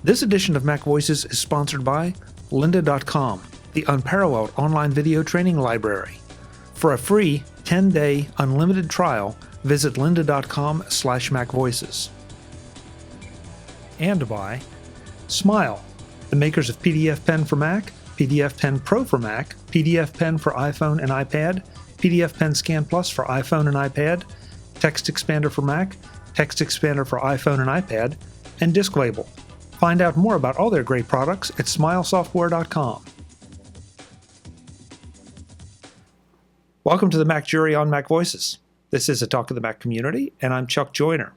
This edition of MacVoices is sponsored by lynda.com, the unparalleled online video training library. For a free 10-day unlimited trial, visit lynda.com/MacVoices. And by Smile, the makers of PDF Pen for Mac, PDF Pen Pro for Mac, PDF Pen for iPhone and iPad, PDF Pen Scan Plus for iPhone and iPad, Text Expander for Mac, Text Expander for iPhone and iPad, and Disk Label. Find out more about all their great products at smilesoftware.com. Welcome to the MacJury on MacVoices. This is a Talk of the Mac community, and I'm Chuck Joyner.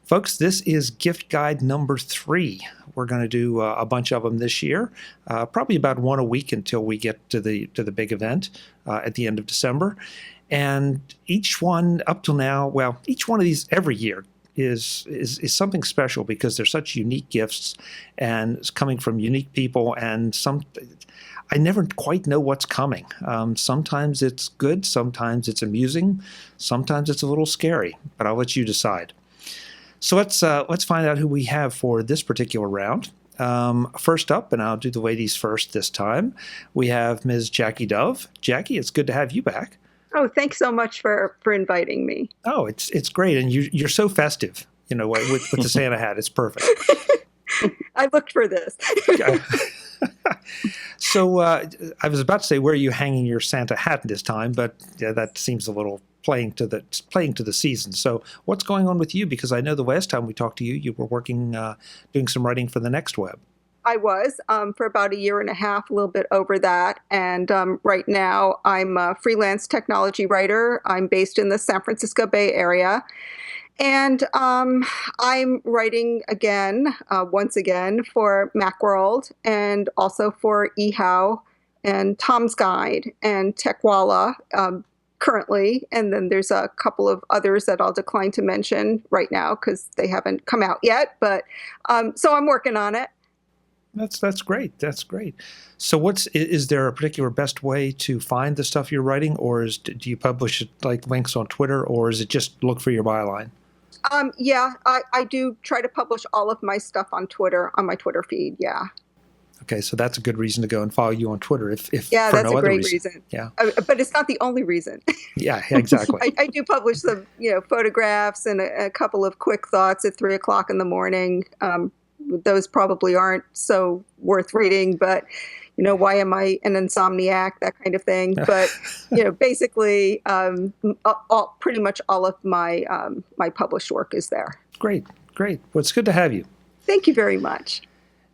Folks, this is Gift Guide number 3. We're going to do a bunch of them this year, probably about one a week until we get to the big event at the end of December. And each one up till now, well, each one of these every year is something special because they're such unique gifts and it's coming from unique people, and I never quite know what's coming. Sometimes it's good, sometimes it's amusing, sometimes it's a little scary, but I'll let you decide. So let's find out who we have for this particular round. First up, and I'll do the ladies first this time, we have Ms. Jackie Dove. Jackie, it's good to have you back. Oh, thanks so much for inviting me. Oh, it's great, and you're so festive. You know, with the Santa hat, it's perfect. I looked for this. So I was about to say, where are you hanging your Santa hat this time? But yeah, that seems a little playing to the season. So what's going on with you? Because I know the last time we talked to you, you were working, doing some writing for the Next Web. I was for about a year and a half, a little bit over that. And right now I'm a freelance technology writer. I'm based in the San Francisco Bay Area. And I'm writing once again, for Macworld and also for eHow and Tom's Guide and TechWalla currently. And then there's a couple of others that I'll decline to mention right now because they haven't come out yet. But so I'm working on it. That's great. That's great. So is there a particular best way to find the stuff you're writing, or do you publish it like links on Twitter, or is it just look for your byline? Yeah, I do try to publish all of my stuff on Twitter, on my Twitter feed. Yeah. Okay, so that's a good reason to go and follow you on Twitter. If yeah, for that's no a great other reason. Yeah, but it's not the only reason. Yeah, exactly. I do publish some, photographs and a couple of quick thoughts at 3:00 in the morning. Those probably aren't so worth reading, but why am I an insomniac? That kind of thing. But basically, pretty much all of my my published work is there. Great. Well, it's good to have you. Thank you very much.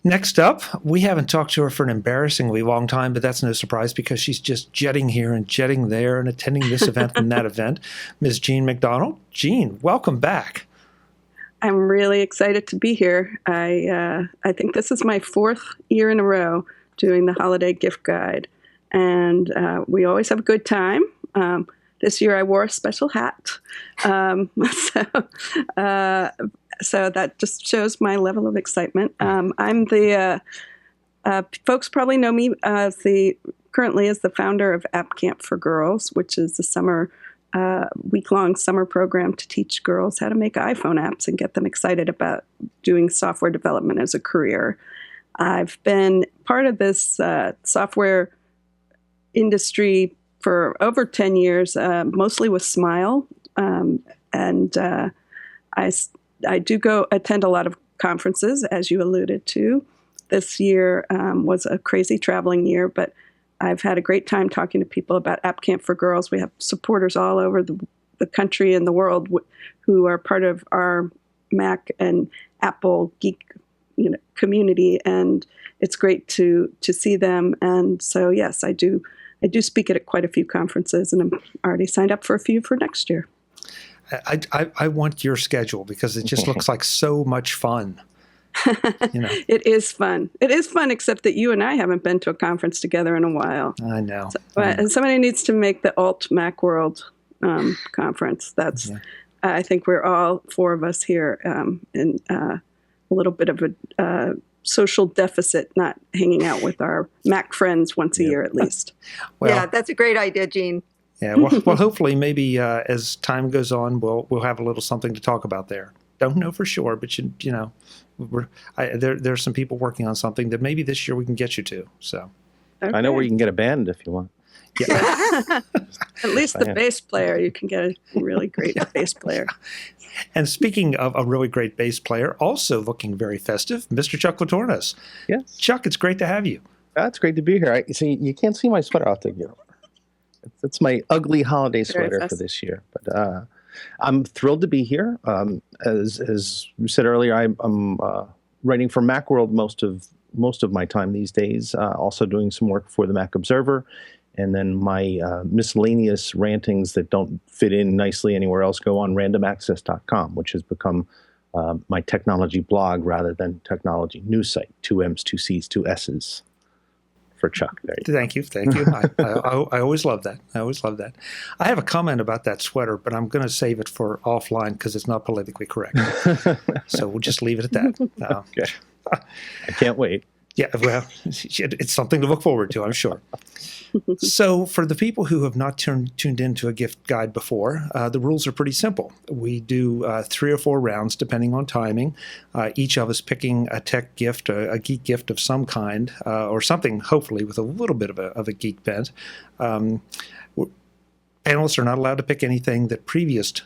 Next up, we haven't talked to her for an embarrassingly long time, but that's no surprise because she's just jetting here and jetting there and attending this event and that event. Ms. Jean MacDonald. Jean, welcome back. I'm really excited to be here. I think this is my 4th year in a row doing the Holiday Gift Guide, and we always have a good time. This year I wore a special hat, so that just shows my level of excitement. I'm the folks probably know me currently as the founder of App Camp for Girls, which is the week-long summer program to teach girls how to make iPhone apps and get them excited about doing software development as a career. I've been part of this software industry for over 10 years, mostly with Smile, and I do go attend a lot of conferences, as you alluded to. This year was a crazy traveling year, but I've had a great time talking to people about App Camp for Girls. We have supporters all over the country and the world who are part of our Mac and Apple geek community, and it's great to see them. And so, yes, I do speak at quite a few conferences, and I'm already signed up for a few for next year. I want your schedule because it just looks like so much fun. It is fun. It is fun, except that you and I haven't been to a conference together in a while. I know. And somebody needs to make the Alt Macworld conference. I think we're all 4 of us here in a little bit of a social deficit, not hanging out with our Mac friends once a year at least. Well, yeah, that's a great idea, Jean. Yeah, well, hopefully, maybe as time goes on, we'll have a little something to talk about there. Don't know for sure, but you know, there's some people working on something that maybe this year we can get you to. So Okay. I know where you can get a band if you want. yeah. At least the bass player, you can get a really great bass player. And speaking of a really great bass player, also looking very festive, Mr. Chuck Tournous. Yes. Chuck, it's great to have you. It's great to be here. See, you can't see my sweater out there. It's my ugly holiday sweater for this year. But I'm thrilled to be here. As we said earlier, I'm writing for Macworld most of my time these days. Also doing some work for the Mac Observer, and then my miscellaneous rantings that don't fit in nicely anywhere else go on randomaccess.com, which has become my technology blog rather than technology news site. 2 M's, 2 C's, 2 S's. For Chuck. Thank you. I always love that. I have a comment about that sweater, but I'm going to save it for offline because it's not politically correct. So we'll just leave it at that. Okay. I can't wait. Yeah, well, it's something to look forward to, I'm sure. So for the people who have not tuned into a gift guide before, the rules are pretty simple. We do 3 or 4 rounds, depending on timing, each of us picking a tech gift, a geek gift of some kind, or something, hopefully, with a little bit of a geek bent. Panelists are not allowed to pick anything that previous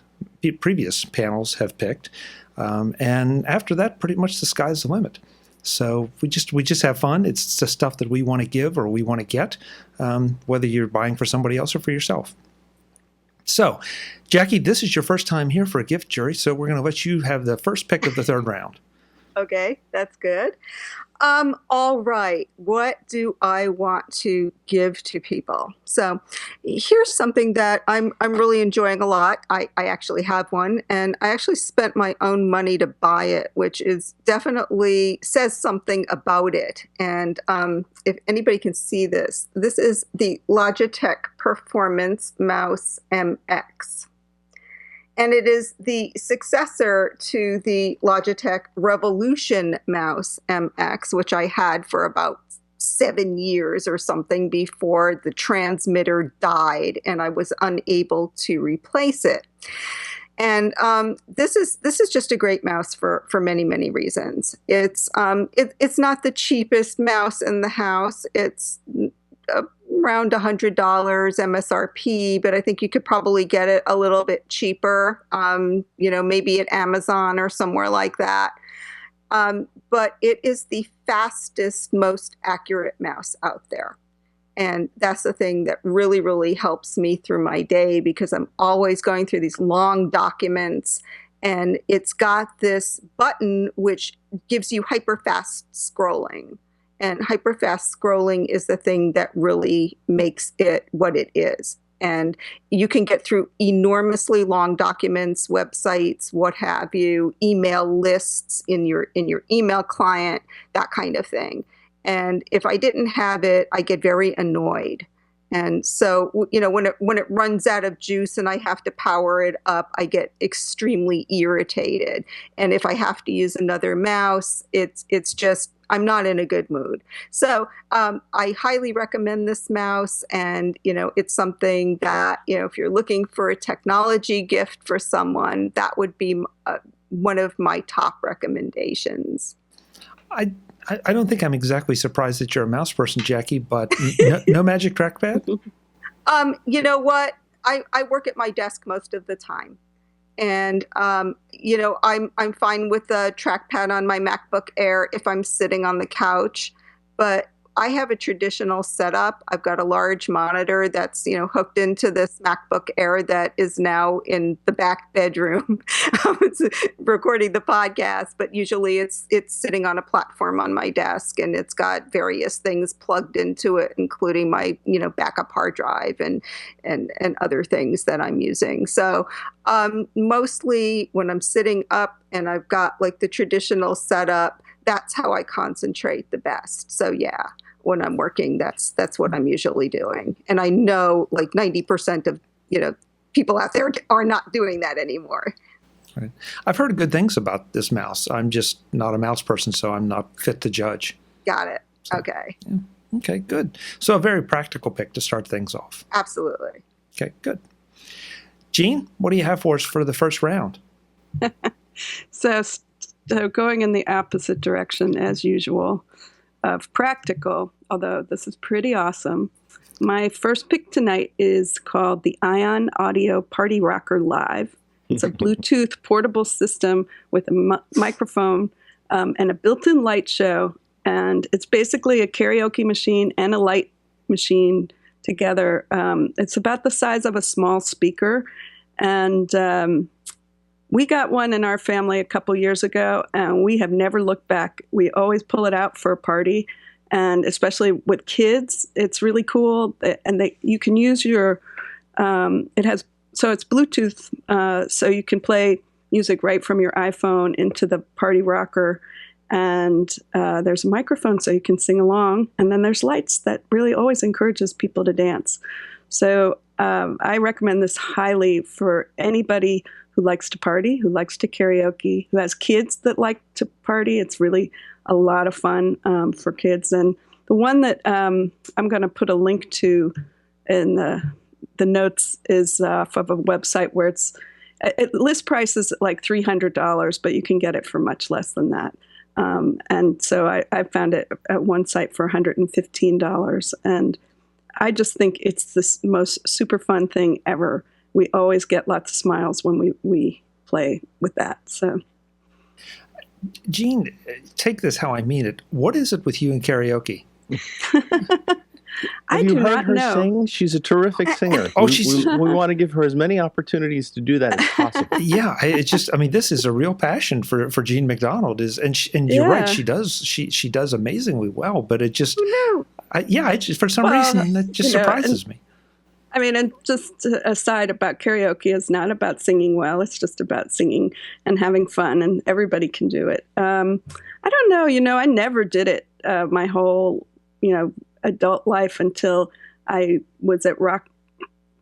panels have picked. And after that, pretty much the sky's the limit. So we just have fun. It's the stuff that we want to give or we want to get, whether you're buying for somebody else or for yourself. So, Jackie, this is your first time here for a gift jury, so we're going to let you have the first pick of the third round. Okay, that's good. All right, what do I want to give to people? So here's something that I'm really enjoying a lot. I actually have one, and I actually spent my own money to buy it, which is definitely says something about it. And if anybody can see this, this is the Logitech Performance Mouse MX. And it is the successor to the Logitech Revolution Mouse MX, which I had for about 7 years or something before the transmitter died and I was unable to replace it. And this is just a great mouse for many reasons. It's not the cheapest mouse in the house. It's around $100 MSRP, but I think you could probably get it a little bit cheaper, maybe at Amazon or somewhere like that. But it is the fastest, most accurate mouse out there. And that's the thing that really helps me through my day because I'm always going through these long documents. And it's got this button which gives you hyper-fast scrolling. And hyper-fast scrolling is the thing that really makes it what it is. And you can get through enormously long documents, websites, what have you, email lists in your email client, that kind of thing. And if I didn't have it, I get very annoyed. And so, when it runs out of juice and I have to power it up, I get extremely irritated. And if I have to use another mouse, it's just, I'm not in a good mood. So I highly recommend this mouse. And, it's something that, if you're looking for a technology gift for someone, that would be one of my top recommendations. I don't think I'm exactly surprised that you're a mouse person, Jackie, but no magic trackpad? You know what? I work at my desk most of the time. And, I'm fine with the trackpad on my MacBook Air if I'm sitting on the couch. But I have a traditional setup. I've got a large monitor that's, hooked into this MacBook Air that is now in the back bedroom. It's recording the podcast, but usually it's sitting on a platform on my desk, and it's got various things plugged into it, including my, backup hard drive and other things that I'm using. So mostly when I'm sitting up and I've got like the traditional setup, that's how I concentrate the best. So yeah, when I'm working, that's what I'm usually doing. And I know like 90% of, people out there are not doing that anymore. Right. I've heard good things about this mouse. I'm just not a mouse person, so I'm not fit to judge. Got it. So, okay. Yeah. Okay, good. So a very practical pick to start things off. Absolutely. Okay, good. Jean, what do you have for us for the first round? So going in the opposite direction as usual of practical, although this is pretty awesome. My first pick tonight is called the Ion Audio Party Rocker Live. It's a Bluetooth portable system with a microphone and a built-in light show. And it's basically a karaoke machine and a light machine together. It's about the size of a small speaker. And we got one in our family a couple years ago, and we have never looked back. We always pull it out for a party. And especially with kids, it's really cool. And you can use your, so it's Bluetooth, so you can play music right from your iPhone into the party rocker. And there's a microphone so you can sing along. And then there's lights that really always encourages people to dance. So I recommend this highly for anybody who likes to party, who likes to karaoke, who has kids that like to party. It's really a lot of fun for kids. And the one that I'm going to put a link to in the notes is off of a website where list price is like $300, but you can get it for much less than that. And so I found it at one site for $115. And I just think it's the most super fun thing ever. We always get lots of smiles when we play with that. So, Jean, take this how I mean it. What is it with you and karaoke? I Have do you heard not her know. sing? She's a terrific singer. Oh, we want to give her as many opportunities to do that as possible. Yeah, it's just, I mean, this is a real passion for Jean MacDonald. And you're right, she does amazingly well. But it just, for some reason, it just surprises me. I mean, and just aside about karaoke, is not about singing well. It's just about singing and having fun, and everybody can do it. I don't know. I never did it my whole, adult life until I was at rock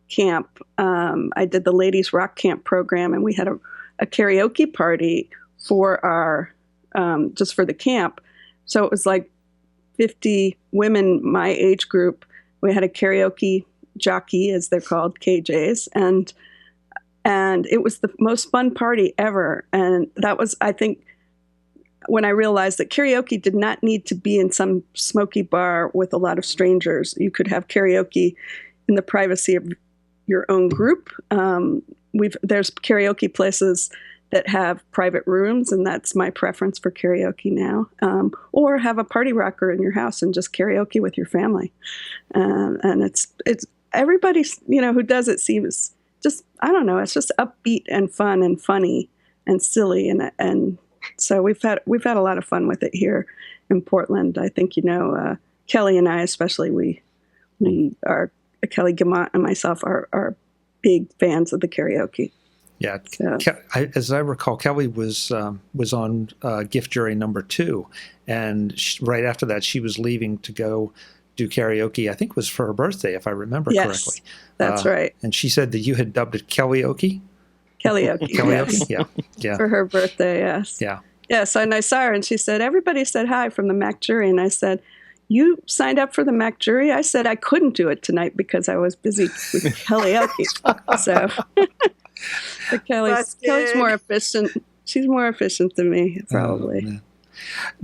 camp. I did the ladies rock camp program, and we had a karaoke party for our just for the camp. So it was like 50 women my age group. We had a karaoke jockey, as they're called, KJs, and it was the most fun party ever. And that was, I think, when I realized that karaoke did not need to be in some smoky bar with a lot of strangers. You could have karaoke in the privacy of your own group. There's karaoke places that have private rooms, and that's my preference for karaoke now. Or have a party rocker in your house and just karaoke with your family. And it's everybody, who does it seems just, I don't know, it's just upbeat and fun and funny and silly. And so we've had a lot of fun with it here in Portland. I think, Kelly and I, especially, we are, Kelly Gamont and myself are big fans of the karaoke. Yeah, so. As I recall, Kelly was on Gift Jury number 2, and right after that, she was leaving to go do karaoke. I think it was for her birthday, if I remember correctly. That's right. And she said that you had dubbed it Kellyoke. Kellyoke, yes. Yeah. For her birthday, yes. Yeah. Yes, and I saw her, and she said, everybody said hi from the MacJury, and I said, you signed up for the MacJury? I said I couldn't do it tonight because I was busy with karaoke. So but Kelly's more efficient. She's more efficient than me, probably.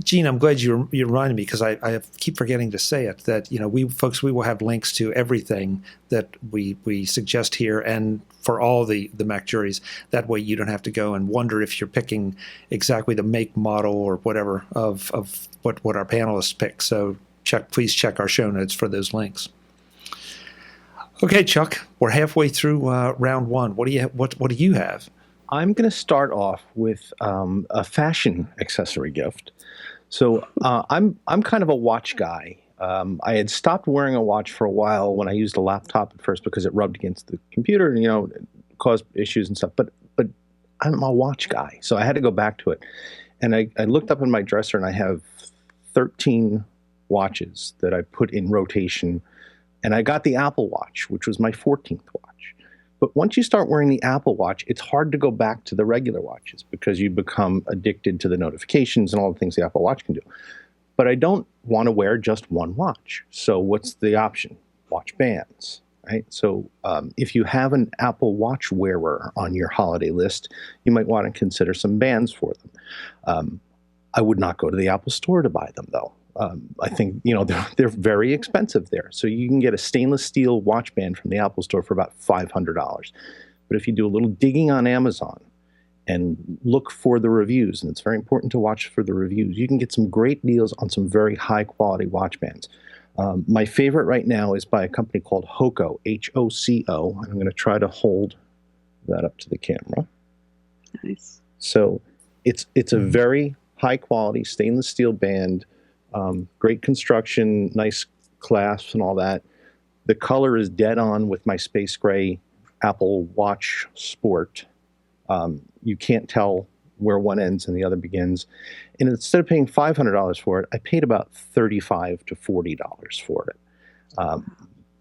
Jean, I'm glad you reminded me, because I keep forgetting to say it, that we will have links to everything that we suggest here, and for all the MacJury's. That way you don't have to go and wonder if you're picking exactly the make, model, or whatever of what our panelists pick. So please check our show notes for those links. Okay, Chuck, we're halfway through round 1. What do you have? I'm going to start off with a fashion accessory gift. So I'm kind of a watch guy. I had stopped wearing a watch for a while when I used a laptop at first because it rubbed against the computer and it caused issues and stuff. But I'm a watch guy, so I had to go back to it. And I looked up in my dresser, and I have 13 watches that I put in rotation. And I got the Apple Watch, which was my 14th watch. But once you start wearing the Apple Watch, it's hard to go back to the regular watches because you become addicted to the notifications and all the things the Apple Watch can do. But I don't want to wear just one watch. So what's the option? Watch bands. right? So if you have an Apple Watch wearer on your holiday list, you might want to consider some bands for them. I would not go to the Apple Store to buy them, though. I think, they're very expensive there. So you can get a stainless steel watch band from the Apple Store for about $500. But if you do a little digging on Amazon and look for the reviews, and it's very important to watch for the reviews, you can get some great deals on some very high quality watch bands. My favorite right now is by a company called Hoco, H-O-C-O. I'm going to try to hold that up to the camera. Nice. So it's a very high quality stainless steel band, great construction, nice clasps and all that. The color is dead on with my space gray Apple Watch Sport. You can't tell where one ends and the other begins. And instead of paying $500 for it, I paid about $35 to $40 for it.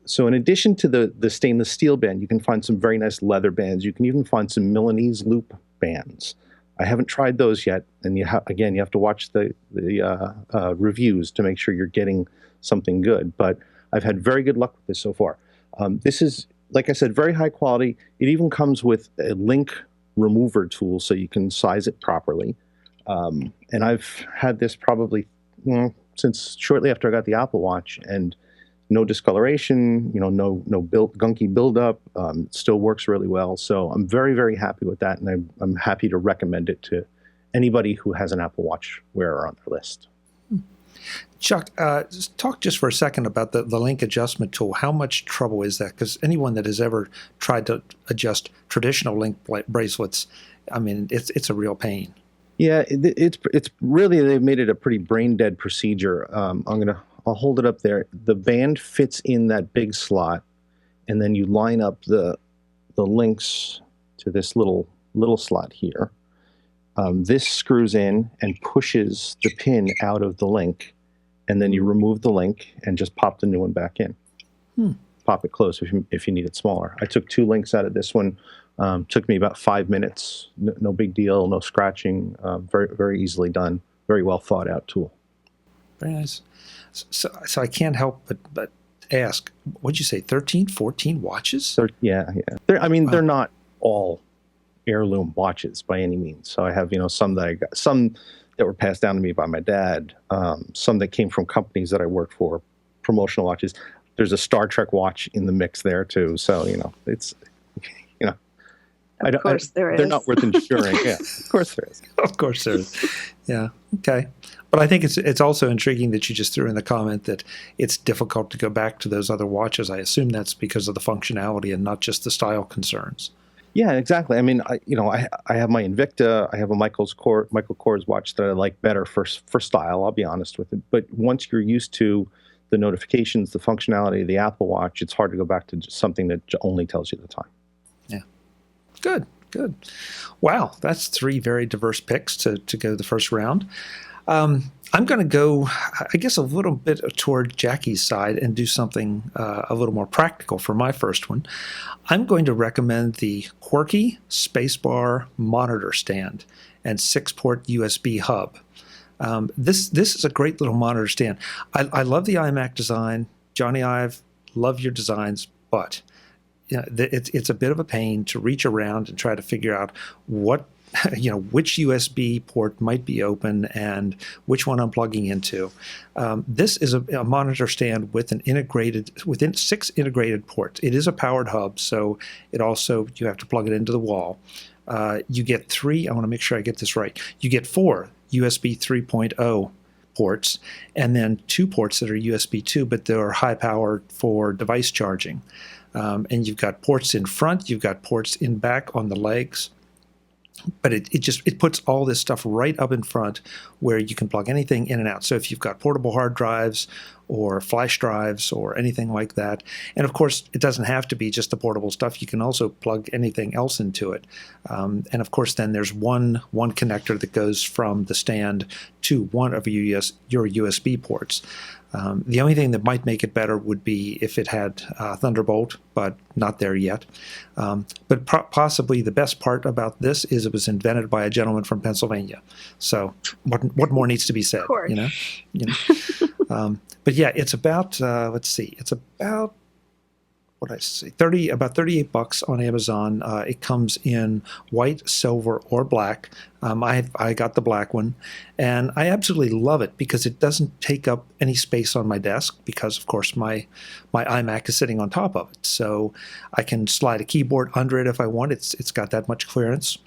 So in addition to the stainless steel band, you can find some very nice leather bands. You can even find some Milanese loop bands. I haven't tried those yet. And you have to watch the reviews to make sure you're getting something good. But I've had very good luck with this so far. This is, like I said, very high quality. It even comes with a link remover tool so you can size it properly. And I've had this probably since shortly after I got the Apple Watch, and no discoloration, no gunky buildup. It still works really well. So I'm very, very happy with that, and I'm happy to recommend it to anybody who has an Apple Watch wearer on their list. Chuck, talk just for a second about the link adjustment tool. How much trouble is that? Because anyone that has ever tried to adjust traditional link bracelets, I mean, it's a real pain. Yeah, it's really, they've made it a pretty brain dead procedure. I'll hold it up there. The band fits in that big slot, and then you line up the links to this little slot here. This screws in and pushes the pin out of the link, and then you remove the link and just pop the new one back in. Pop it close if you need it smaller. I took 2 links out of this one. Took me about 5 minutes. No big deal, no scratching. Very, very easily done. Very well thought out tool. Very nice. So I can't help but ask, what'd you say, 13, 14 watches? Yeah. They're not all heirloom watches by any means. So I have, some that I got, some that were passed down to me by my dad, some that came from companies that I worked for, promotional watches. There's a Star Trek watch in the mix there too. So, it's, Of course there is. They're not worth insuring. Yeah, of course there is. Of course there is. Yeah. Okay. But I think it's also intriguing that you just threw in the comment that it's difficult to go back to those other watches. I assume that's because of the functionality and not just the style concerns. Yeah, exactly. I mean, I have my Invicta. I have a Michael Kors watch that I like better for style. I'll be honest with it. But once you're used to the notifications, the functionality of the Apple Watch, it's hard to go back to just something that only tells you the time. Yeah. Good. Wow, that's 3 very diverse picks to go the first round. I'm going to go, I guess, a little bit toward Jackie's side and do something a little more practical for my first one. I'm going to recommend the Quirky Spacebar Monitor Stand and 6-port USB hub. This is a great little monitor stand. I love the iMac design. Johnny Ive, love your designs, but it's a bit of a pain to reach around and try to figure out which USB port might be open and which one I'm plugging into. This is a monitor stand within 6 integrated ports. It is a powered hub, so you have to plug it into the wall. You get 3, I want to make sure I get this right. You get 4 USB 3.0 ports, and then 2 ports that are USB 2, but they're high powered for device charging. And you've got ports in front, you've got ports in back on the legs, but it puts all this stuff right up in front where you can plug anything in and out. So if you've got portable hard drives or flash drives or anything like that, and of course it doesn't have to be just the portable stuff, you can also plug anything else into it. And of course then there's one connector that goes from the stand to one of your USB ports. The only thing that might make it better would be if it had Thunderbolt, but not there yet. But possibly the best part about this is it was invented by a gentleman from Pennsylvania. So what more needs to be said? Of course. But yeah, it's about it's about what did I say, about $38 on Amazon. It comes in white, silver, or black. I got the black one, and I absolutely love it because it doesn't take up any space on my desk because, of course, my iMac is sitting on top of it. So I can slide a keyboard under it if I want. It's got that much clearance,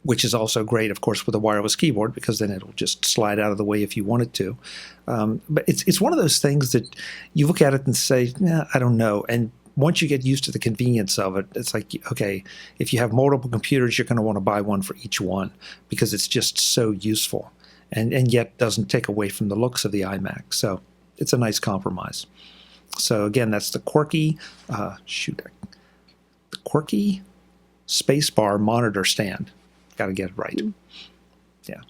which is also great, of course, with a wireless keyboard because then it'll just slide out of the way if you want it to. But it's one of those things that you look at it and say, I don't know. And once you get used to the convenience of it, it's like, okay, if you have multiple computers, you're going to want to buy one for each one because it's just so useful and yet doesn't take away from the looks of the iMac. So it's a nice compromise. So again, that's the Quirky, spacebar monitor stand. Got to get it right. Yeah.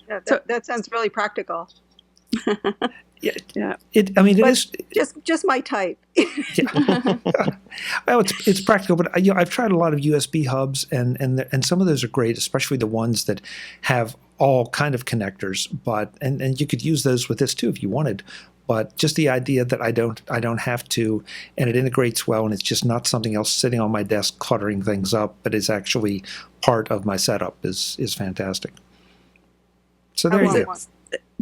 That sounds really practical. Yeah. It is just my type. Yeah. Well, it's practical, but I've tried a lot of USB hubs, and some of those are great, especially the ones that have all kind of connectors. But and you could use those with this too if you wanted. But just the idea that I don't have to, and it integrates well, and it's just not something else sitting on my desk cluttering things up, but is actually part of my setup is fantastic. So there you go.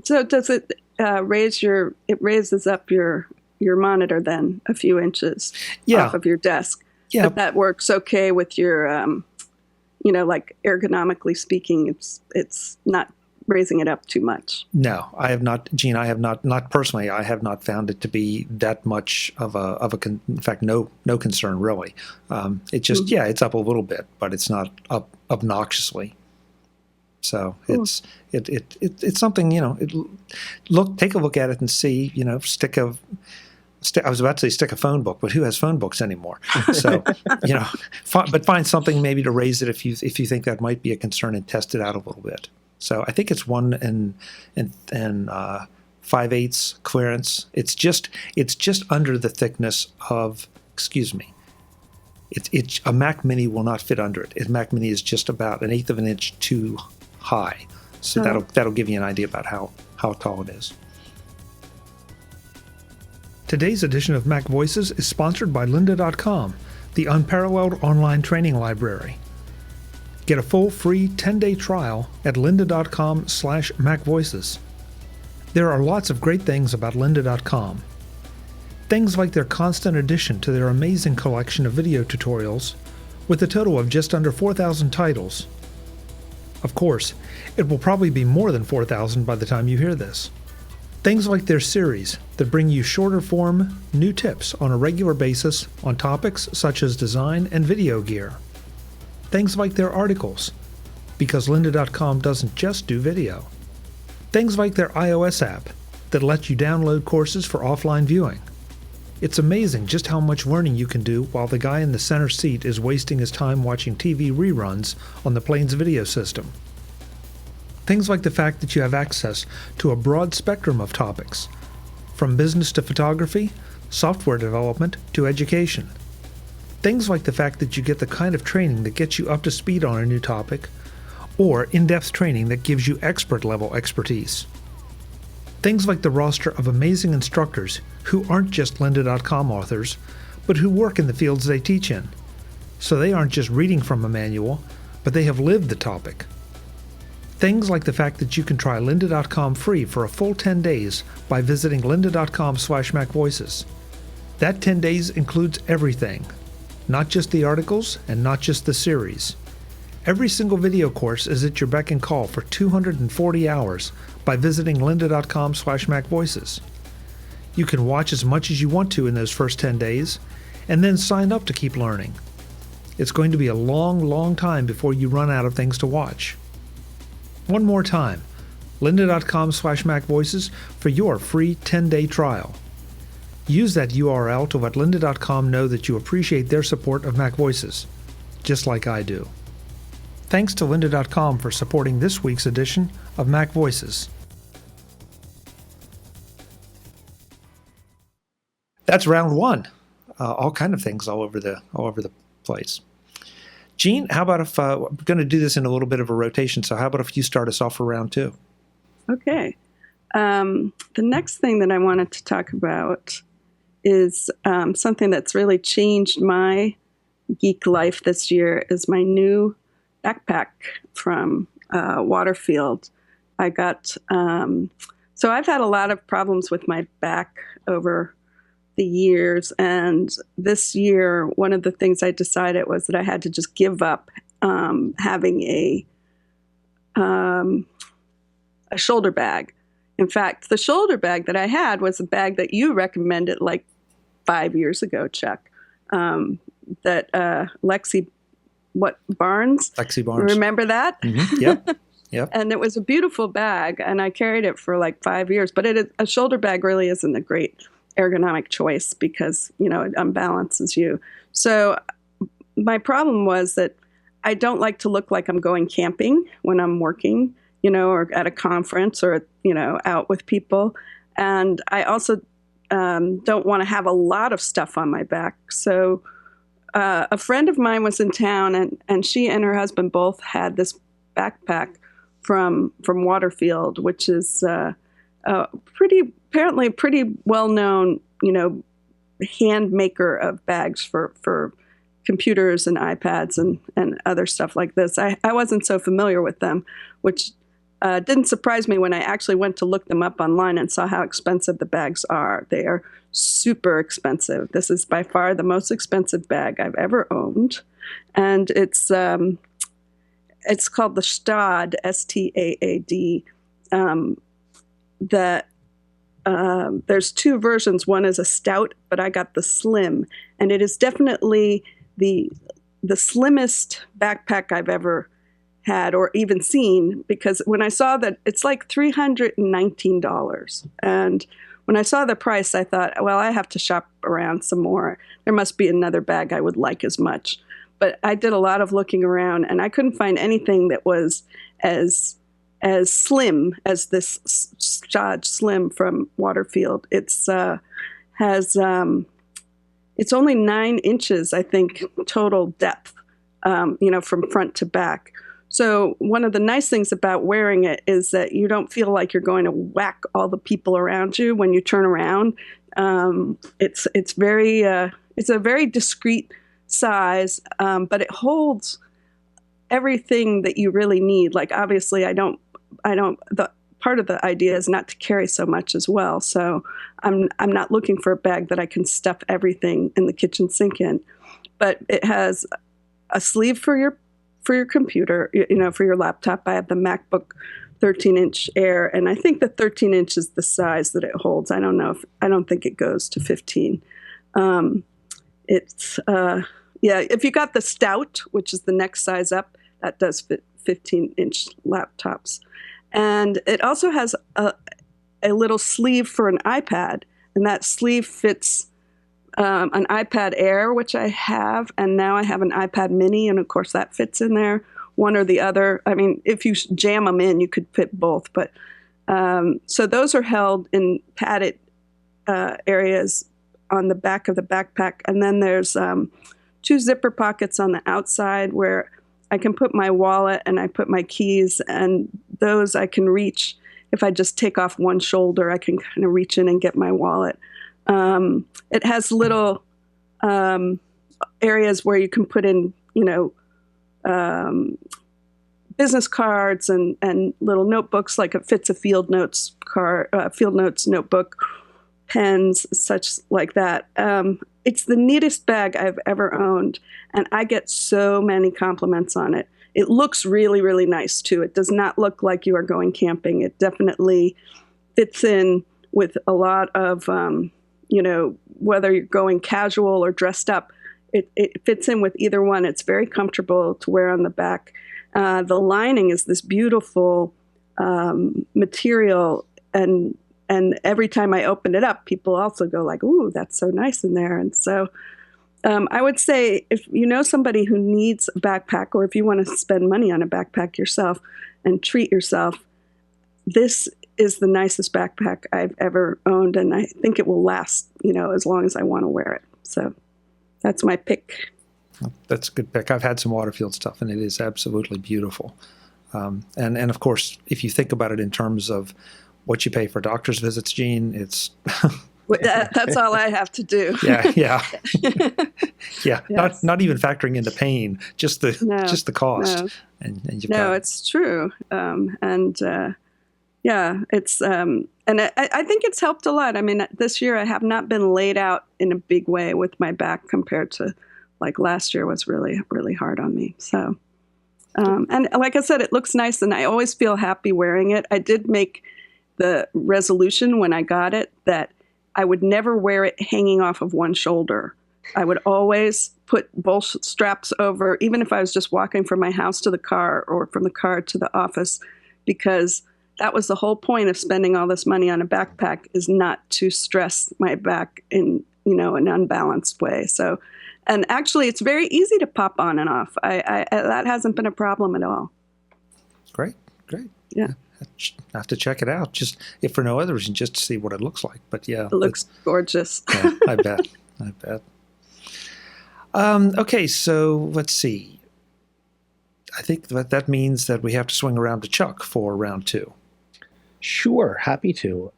So does it raises up your monitor then a few inches off of your desk? Yeah. But that works okay with your, like ergonomically speaking, it's not raising it up too much. No, I have not, Gene. I have not personally. I have not found it to be that much of a. In fact, no concern really. It just it's up a little bit, but it's not up obnoxiously. So it's something, take a look at it and see, I was about to say stick a phone book, but who has phone books anymore? So, but find something maybe to raise it if you think that might be a concern and test it out a little bit. So I think it's 1 and 5/8 clearance. It's just under the thickness of, a Mac Mini will not fit under it. A Mac Mini is just about 1/8 of an inch too high. So that'll give you an idea about how tall it is. Today's edition of MacVoices is sponsored by lynda.com, the unparalleled online training library. Get a full free 10-day trial at lynda.com/MacVoices. There are lots of great things about lynda.com. Things like their constant addition to their amazing collection of video tutorials, with a total of just under 4,000 titles. Of course, it will probably be more than 4,000 by the time you hear this. Things like their series that bring you shorter form, new tips on a regular basis on topics such as design and video gear. Things like their articles, because lynda.com doesn't just do video. Things like their iOS app that lets you download courses for offline viewing. It's amazing just how much learning you can do while the guy in the center seat is wasting his time watching TV reruns on the plane's video system. Things like the fact that you have access to a broad spectrum of topics, from business to photography, software development to education. Things like the fact that you get the kind of training that gets you up to speed on a new topic, or in-depth training that gives you expert-level expertise. Things like the roster of amazing instructors who aren't just lynda.com authors, but who work in the fields they teach in. So they aren't just reading from a manual, but they have lived the topic. Things like the fact that you can try lynda.com free for a full 10 days by visiting lynda.com/MacVoices. That 10 days includes everything, not just the articles and not just the series. Every single video course is at your beck and call for 240 hours by visiting lynda.com/MacVoices. You can watch as much as you want to in those first 10 days, and then sign up to keep learning. It's going to be a long, long time before you run out of things to watch. One more time, lynda.com/MacVoices for your free 10-day trial. Use that URL to let lynda.com know that you appreciate their support of MacVoices, just like I do. Thanks to lynda.com for supporting this week's edition of MacVoices. That's round one. All kind of things all over the place. Gene, how about if we're going to do this in a little bit of a rotation? So how about if you start us off for round two? Okay. The next thing that I wanted to talk about is something that's really changed my geek life this year is my new backpack from Waterfield. I got, so I've had a lot of problems with my back over the years. And this year, one of the things I decided was that I had to just give up having a shoulder bag. In fact, the shoulder bag that I had was a bag that you recommended like 5 years ago, Chuck, that Lexi Barnes? Lexi Barnes. Remember that? Mm-hmm. Yep. Yep. And it was a beautiful bag, and I carried it for like 5 years. But a shoulder bag really isn't a great ergonomic choice because, you know, it unbalances you. So my problem was that I don't like to look like I'm going camping when I'm working, you know, or at a conference or, you know, out with people. And I also don't want to have a lot of stuff on my back. So a friend of mine was in town, and she and her husband both had this backpack from Waterfield, which is apparently pretty well-known, you know, hand maker of bags for computers and iPads and other stuff like this. I wasn't so familiar with them, which didn't surprise me when I actually went to look them up online and saw how expensive the bags are. They are super expensive. This is by far the most expensive bag I've ever owned. And it's called the Staad, S-T-A-A-D. There's two versions. One is a stout, but I got the slim. And it is definitely the slimmest backpack I've ever had or even seen, because when I saw that it's like $319, and when I saw the price, I thought, well, I have to shop around some more. There must be another bag I would like as much. But I did a lot of looking around, and I couldn't find anything that was as slim as this Staad Slim from Waterfield. It's only 9 inches, I think, total depth, you know, from front to back. So one of the nice things about wearing it is that you don't feel like you're going to whack all the people around you when you turn around. It's a very discreet size, but it holds everything that you really need. Like, obviously, the part of the idea is not to carry so much as well. So I'm not looking for a bag that I can stuff everything in the kitchen sink in, but it has a sleeve for your computer, you know, for your laptop. I have the MacBook 13-inch Air, and I think the 13-inch is the size that it holds. I don't think it goes to 15. If you got the Stout, which is the next size up, that does fit 15-inch laptops. And it also has a little sleeve for an iPad, and that sleeve fits an iPad Air, which I have, and now I have an iPad Mini, and of course that fits in there, one or the other. I mean, if you jam them in, you could fit both. But so those are held in padded areas on the back of the backpack, and then there's 2 zipper pockets on the outside where I can put my wallet and I put my keys, and those I can reach. If I just take off one shoulder, I can kind of reach in and get my wallet. It has little areas where you can put in, you know, business cards and little notebooks, like it fits a field notes notebook, pens, such like that. It's the neatest bag I've ever owned, and I get so many compliments on it. It looks really, really nice, too. It does not look like you are going camping. It definitely fits in with a lot of, you know, whether you're going casual or dressed up, it fits in with either one. It's very comfortable to wear on the back. The lining is this beautiful material, and every time I open it up, people also go like, ooh, that's so nice in there. And so I would say if you know somebody who needs a backpack, or if you want to spend money on a backpack yourself and treat yourself, this is the nicest backpack I've ever owned, and I think it will last, you know, as long as I want to wear it. So that's my pick. That's a good pick. I've had some Waterfield stuff, and it is absolutely beautiful. And of course, if you think about it in terms of what you pay for doctor's visits, Gene, it's That's all I have to do. Yeah. Yeah. Yes. Not even factoring in the pain, just the cost. No. And you've No, got, it's true. It's and I think it's helped a lot. I mean, this year I have not been laid out in a big way with my back compared to like last year was really, really hard on me. So, and like I said, it looks nice and I always feel happy wearing it. I did make the resolution when I got it that I would never wear it hanging off of one shoulder. I would always put both straps over, even if I was just walking from my house to the car or from the car to the office, because that was the whole point of spending all this money on a backpack, is not to stress my back in, an unbalanced way. So, and actually it's very easy to pop on and off. I that hasn't been a problem at all. Great. Yeah. I have to check it out, just if for no other reason, just to see what it looks like. But yeah. It looks gorgeous. Yeah, I bet. Okay, so let's see. I think that means that we have to swing around to Chuck for round 2. Sure, happy to.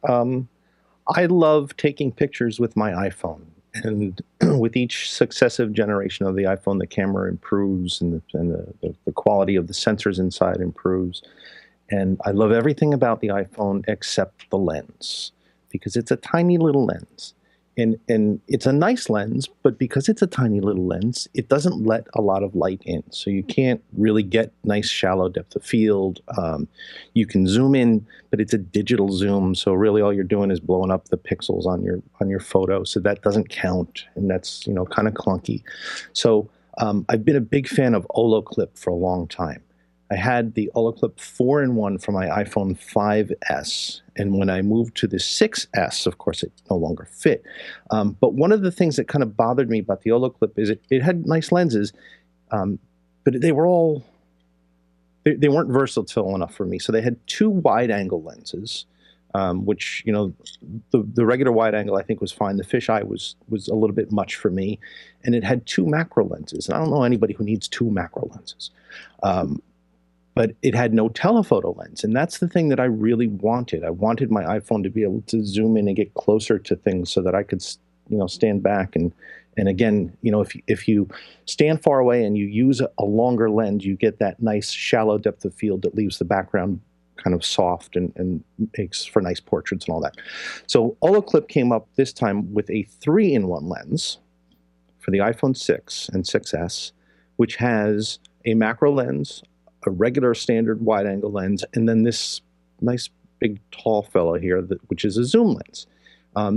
I love taking pictures with my iPhone, and with each successive generation of the iPhone, the camera improves and the quality of the sensors inside improves. And I love everything about the iPhone except the lens, because it's a tiny little lens. And it's a nice lens, but because it's a tiny little lens, it doesn't let a lot of light in. So you can't really get nice shallow depth of field. You can zoom in, but it's a digital zoom. So really all you're doing is blowing up the pixels on your photo. So that doesn't count. And that's, kind of clunky. So I've been a big fan of OlloClip for a long time. I had the OlloClip 4-in-1 for my iPhone 5S, and when I moved to the 6S, of course, it no longer fit. But one of the things that kind of bothered me about the OlloClip is it had nice lenses, but they weren't versatile enough for me. So they had 2 wide-angle lenses, which, the regular wide-angle I think was fine. The fisheye was a little bit much for me, and it had 2 macro lenses. And I don't know anybody who needs 2 macro lenses. But it had no telephoto lens, and that's the thing that I really wanted. I wanted my iPhone to be able to zoom in and get closer to things so that I could, stand back and again, if you stand far away and you use a longer lens, you get that nice shallow depth of field that leaves the background kind of soft and makes for nice portraits and all that. So OlloClip came up this time with a 3-in-1 lens for the iPhone 6 and 6S, which has a macro lens, a regular standard wide-angle lens, and then this nice big tall fellow here, which is a zoom lens.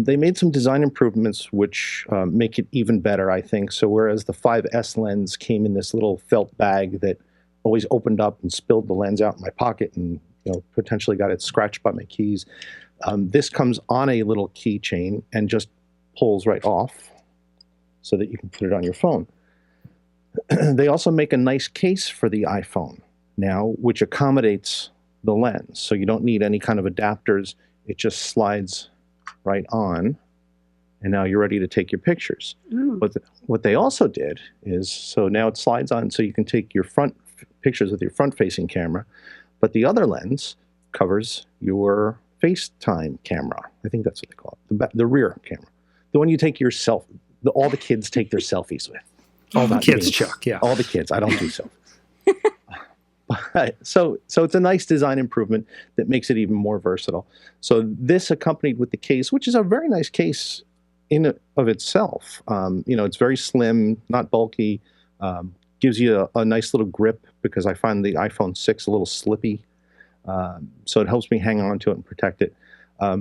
They made some design improvements which make it even better, I think. So whereas the 5S lens came in this little felt bag that always opened up and spilled the lens out in my pocket and potentially got it scratched by my keys, this comes on a little keychain and just pulls right off so that you can put it on your phone. They also make a nice case for the iPhone now, which accommodates the lens. So you don't need any kind of adapters. It just slides right on, and now you're ready to take your pictures. What they also did is, so now it slides on so you can take your front pictures with your front-facing camera, but the other lens covers your FaceTime camera. I think that's what they call it, the rear camera. The one you take yourself, all the kids take their selfies with. All the kids, Chuck, yeah. All the kids. I don't do selfies. So it's a nice design improvement that makes it even more versatile. So this accompanied with the case, which is a very nice case in of itself. It's very slim, not bulky, gives you a nice little grip because I find the iPhone 6 a little slippy. So it helps me hang on to it and protect it.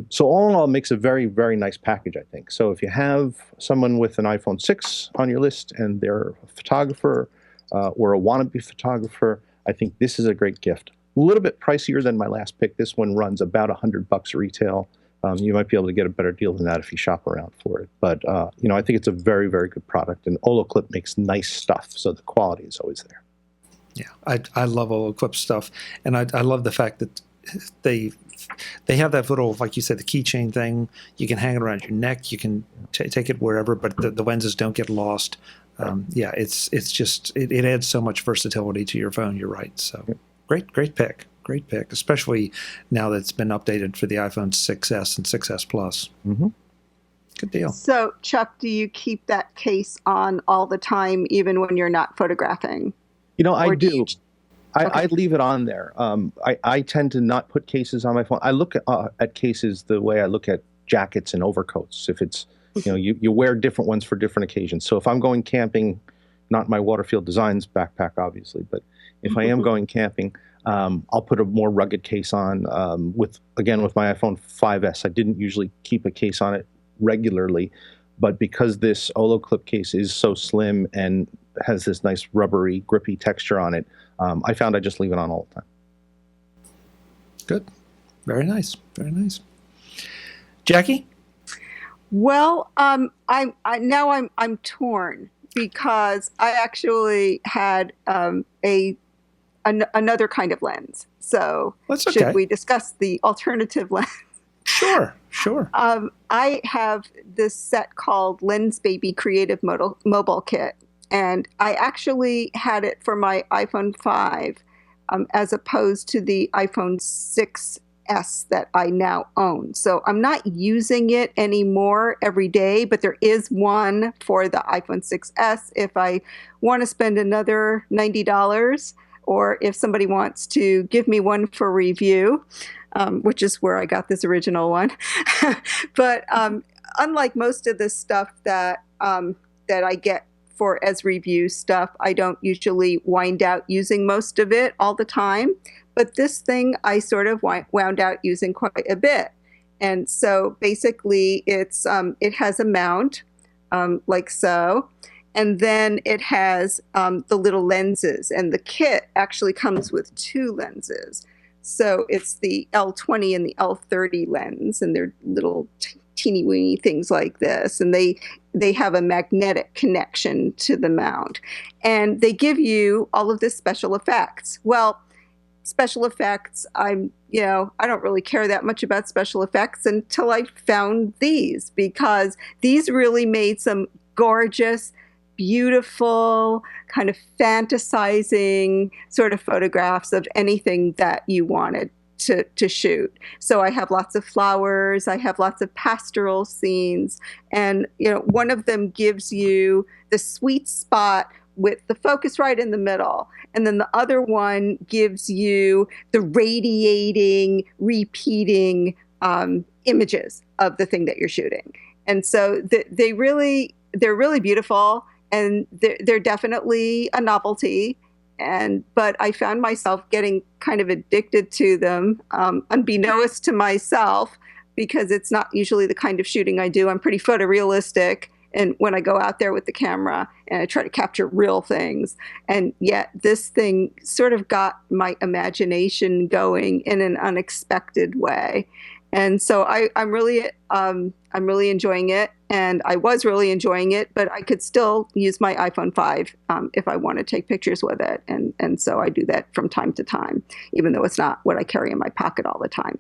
So all in all, it makes a very, very nice package, I think. So if you have someone with an iPhone 6 on your list and they're a photographer or a wannabe photographer, I think this is a great gift. A little bit pricier than my last pick. This one runs about $100 retail. You might be able to get a better deal than that if you shop around for it. But, I think it's a very, very good product. And OlloClip makes nice stuff, so the quality is always there. Yeah, I love OlloClip stuff. And I love the fact that they have that little, like you said, the keychain thing. You can hang it around your neck. You can take it wherever, but the lenses don't get lost. It's just it adds so much versatility to your phone. You're right. So great pick, especially now that it's been updated for the iPhone 6S and 6S Plus. Mm-hmm. Good deal. So, Chuck, do you keep that case on all the time, even when you're not photographing? I do. I Okay. leave it on there. I tend to not put cases on my phone. I look at cases the way I look at jackets and overcoats. If it's, you wear different ones for different occasions. So if I'm going camping, not my Waterfield Designs backpack, obviously, but if I am going camping, I'll put a more rugged case on with my iPhone 5S. I didn't usually keep a case on it regularly, but because this OlloClip case is so slim and has this nice rubbery, grippy texture on it, I found I just leave it on all the time. Good. Very nice. Very nice. Jackie? Well, I'm torn because I actually had another kind of lens. So That's okay. should we discuss the alternative lens? Sure. I have this set called LensBaby Creative Mobile Kit, and I actually had it for my iPhone 5 as opposed to the iPhone 6S that I now own. So I'm not using it anymore every day, but there is one for the iPhone 6S if I want to spend another $90, or if somebody wants to give me one for review. Which is where I got this original one. But unlike most of the stuff that I get as review stuff, I don't usually wind out using most of it all the time. But this thing I sort of wound out using quite a bit. And so basically it has a mount like so. And then it has the little lenses. And the kit actually comes with two lenses. So it's the L20 and the L30 lens, and they're little teeny weeny things like this. And they have a magnetic connection to the mount. And they give you all of this special effects. Well, special effects, I don't really care that much about special effects until I found these, because these really made some gorgeous, beautiful, kind of fantasizing sort of photographs of anything that you wanted to shoot. So I have lots of flowers, I have lots of pastoral scenes, and one of them gives you the sweet spot with the focus right in the middle, and then the other one gives you the radiating, repeating images of the thing that you're shooting. And so they're really beautiful. And they're definitely a novelty, but I found myself getting kind of addicted to them, unbeknownst to myself, because it's not usually the kind of shooting I do. I'm pretty photorealistic, and when I go out there with the camera and I try to capture real things, and yet this thing sort of got my imagination going in an unexpected way. And so I'm really enjoying it, and I was really enjoying it, but I could still use my iPhone 5 if I want to take pictures with it, and so I do that from time to time, even though it's not what I carry in my pocket all the time.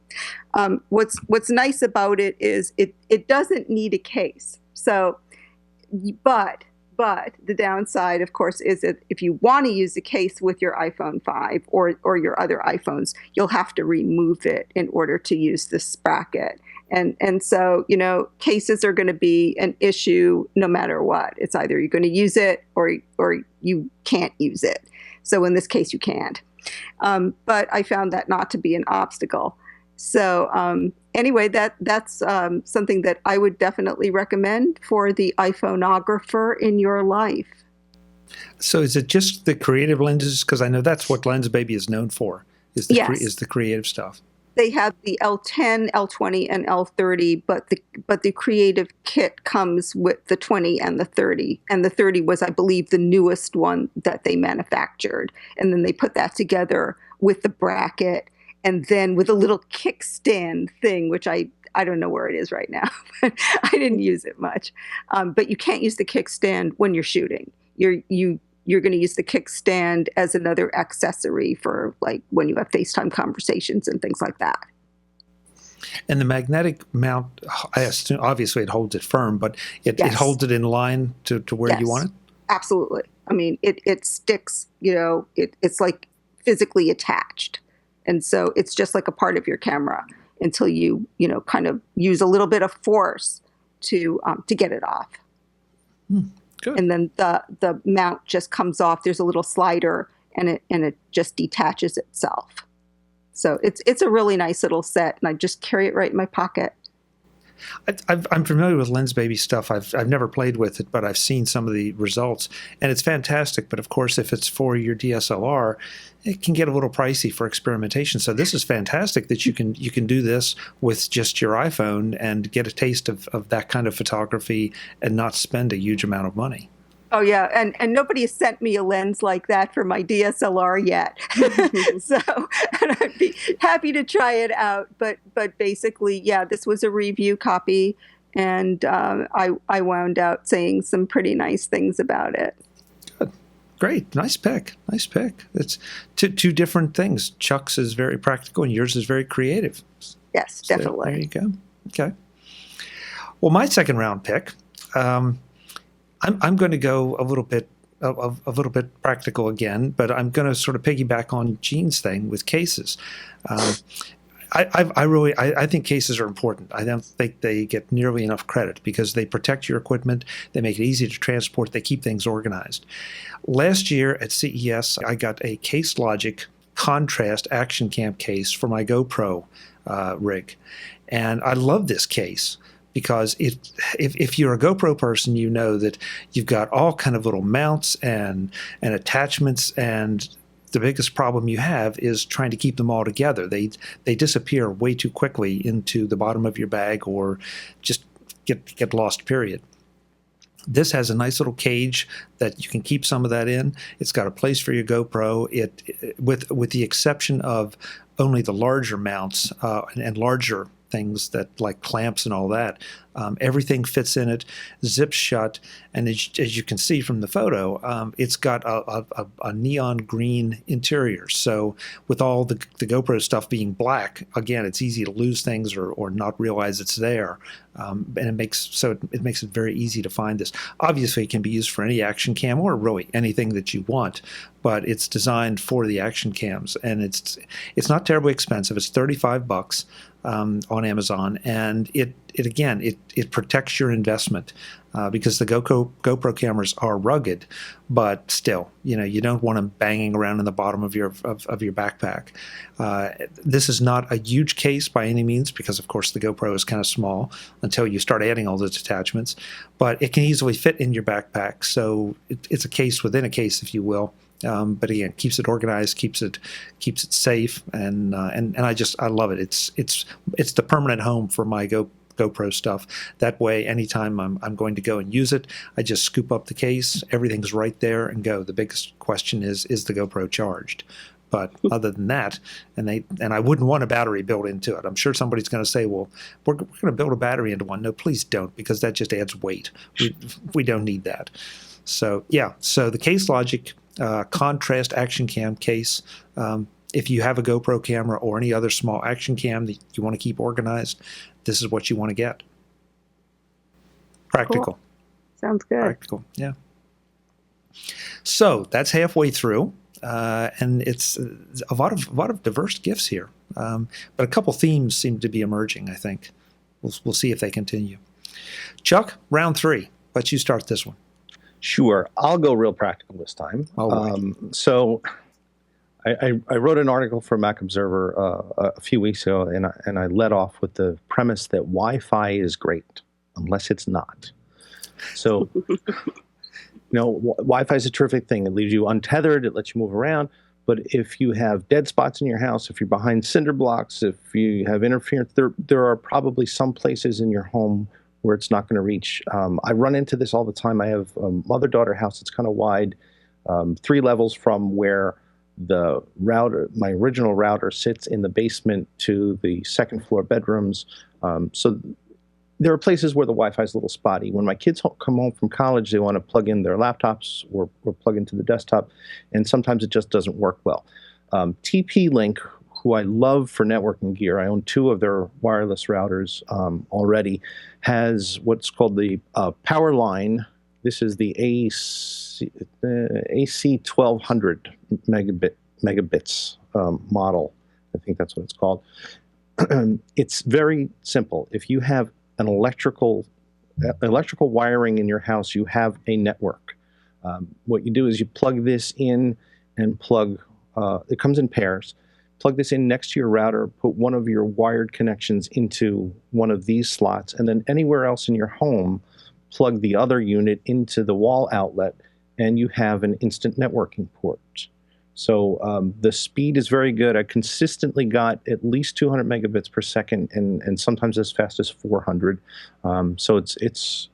What's nice about it is it doesn't need a case. So, but the downside, of course, is that if you want to use a case with your iPhone 5 or your other iPhones, you'll have to remove it in order to use this bracket. And so, cases are going to be an issue no matter what. It's either you're going to use it or you can't use it. So in this case, you can't. But I found that not to be an obstacle. So anyway, that's something that I would definitely recommend for the iPhoneographer in your life. So is it just the creative lenses? Because I know that's what LensBaby is known for, is the creative stuff. They have the L10, L20, and L30, but the creative kit comes with the 20 and the 30. And the 30 was, I believe, the newest one that they manufactured. And then they put that together with the bracket, and then with a little kickstand thing, which I don't know where it is right now. I didn't use it much. But you can't use the kickstand when you're shooting. You're going to use the kickstand as another accessory for, like, when you have FaceTime conversations and things like that. And the magnetic mount, I assume, obviously it holds it firm, but it holds it in line to where you want it? Absolutely. I mean, it sticks, it's like physically attached. And so it's just like a part of your camera until you kind of use a little bit of force to get it off. Good. And then the mount just comes off. There's a little slider, and it just detaches itself. So it's a really nice little set, and I just carry it right in my pocket. I'm familiar with LensBaby stuff. I've never played with it, but I've seen some of the results, and it's fantastic. But of course, if it's for your DSLR, it can get a little pricey for experimentation. So this is fantastic that you can do this with just your iPhone and get a taste of that kind of photography and not spend a huge amount of money. Oh yeah, and nobody has sent me a lens like that for my DSLR yet. So and I'd be happy to try it out. But basically, yeah, this was a review copy, and I wound out saying some pretty nice things about it. Good, great, nice pick. It's two different things. Chuck's is very practical, and yours is very creative. Yes, So definitely. there you go. Okay. Well, my second round pick. I'm going to go a little bit practical again, but I'm going to sort of piggyback on Gene's thing with cases. I think cases are important. I don't think they get nearly enough credit because they protect your equipment, they make it easy to transport, they keep things organized. Last year at CES, I got a Case Logic contrast action cam case for my GoPro rig, and I love this case. Because if you're a GoPro person, you know that you've got all kind of little mounts and attachments, and the biggest problem you have is trying to keep them all together. They disappear way too quickly into the bottom of your bag or just get lost, period. This has a nice little cage that you can keep some of that in. It's got a place for your GoPro. With the exception of only the larger mounts and larger things that like clamps and all that. Everything fits in it, zips shut, and as you can see from the photo, it's got a neon green interior. So with all the GoPro stuff being black, again, it's easy to lose things or not realize it's there. And it makes it very easy to find this. Obviously, it can be used for any action cam or really anything that you want, but it's designed for the action cams, and it's not terribly expensive. It's $35 on Amazon, and it protects your investment because the GoPro cameras are rugged, but still, you don't want them banging around in the bottom of your backpack. This is not a huge case by any means because, of course, the GoPro is kind of small until you start adding all those attachments, but it can easily fit in your backpack. So it's a case within a case, if you will. But again, keeps it organized, keeps it safe, and I love it. It's the permanent home for my GoPro stuff. That way, anytime I'm going to go and use it, I just scoop up the case, everything's right there, and go. The biggest question is the GoPro charged? But other than that, and I wouldn't want a battery built into it. I'm sure somebody's going to say, well, we're going to build a battery into one. No, please don't, because that just adds weight. We don't need that. So yeah, so the Case Logic contrast action cam case. If you have a GoPro camera or any other small action cam that you want to keep organized, this is what you want to get. Practical. Cool. Sounds good. Practical, yeah. So that's halfway through, and it's a lot of diverse gifts here. But a couple themes seem to be emerging, I think. We'll see if they continue. Chuck, round 3. Let you start this one. Sure. I'll go real practical this time. So I wrote an article for Mac Observer a few weeks ago, and I led off with the premise that Wi-Fi is great, unless it's not. So, Wi-Fi is a terrific thing. It leaves you untethered. It lets you move around. But if you have dead spots in your house, if you're behind cinder blocks, if you have interference, there are probably some places in your home where it's not going to reach. I run into this all the time. I have a mother-daughter house that's kind of wide, 3 levels from where the router, my original router, sits in the basement to the second floor bedrooms. So there are places where the Wi-Fi is a little spotty. When my kids come home from college, they want to plug in their laptops or plug into the desktop, and sometimes it just doesn't work well. TP-Link, who I love for networking gear, I own 2 of their wireless routers already, has what's called the Powerline. This is the AC 1200 megabits model. I think that's what it's called. It's very simple. If you have an electrical electrical wiring in your house, you have a network. What you do is you plug this in and plug, it comes in pairs. Plug this in next to your router, put one of your wired connections into one of these slots, and then anywhere else in your home, plug the other unit into the wall outlet, and you have an instant networking port. So the speed is very good. I consistently got at least 200 megabits per second, and sometimes as fast as 400. So it's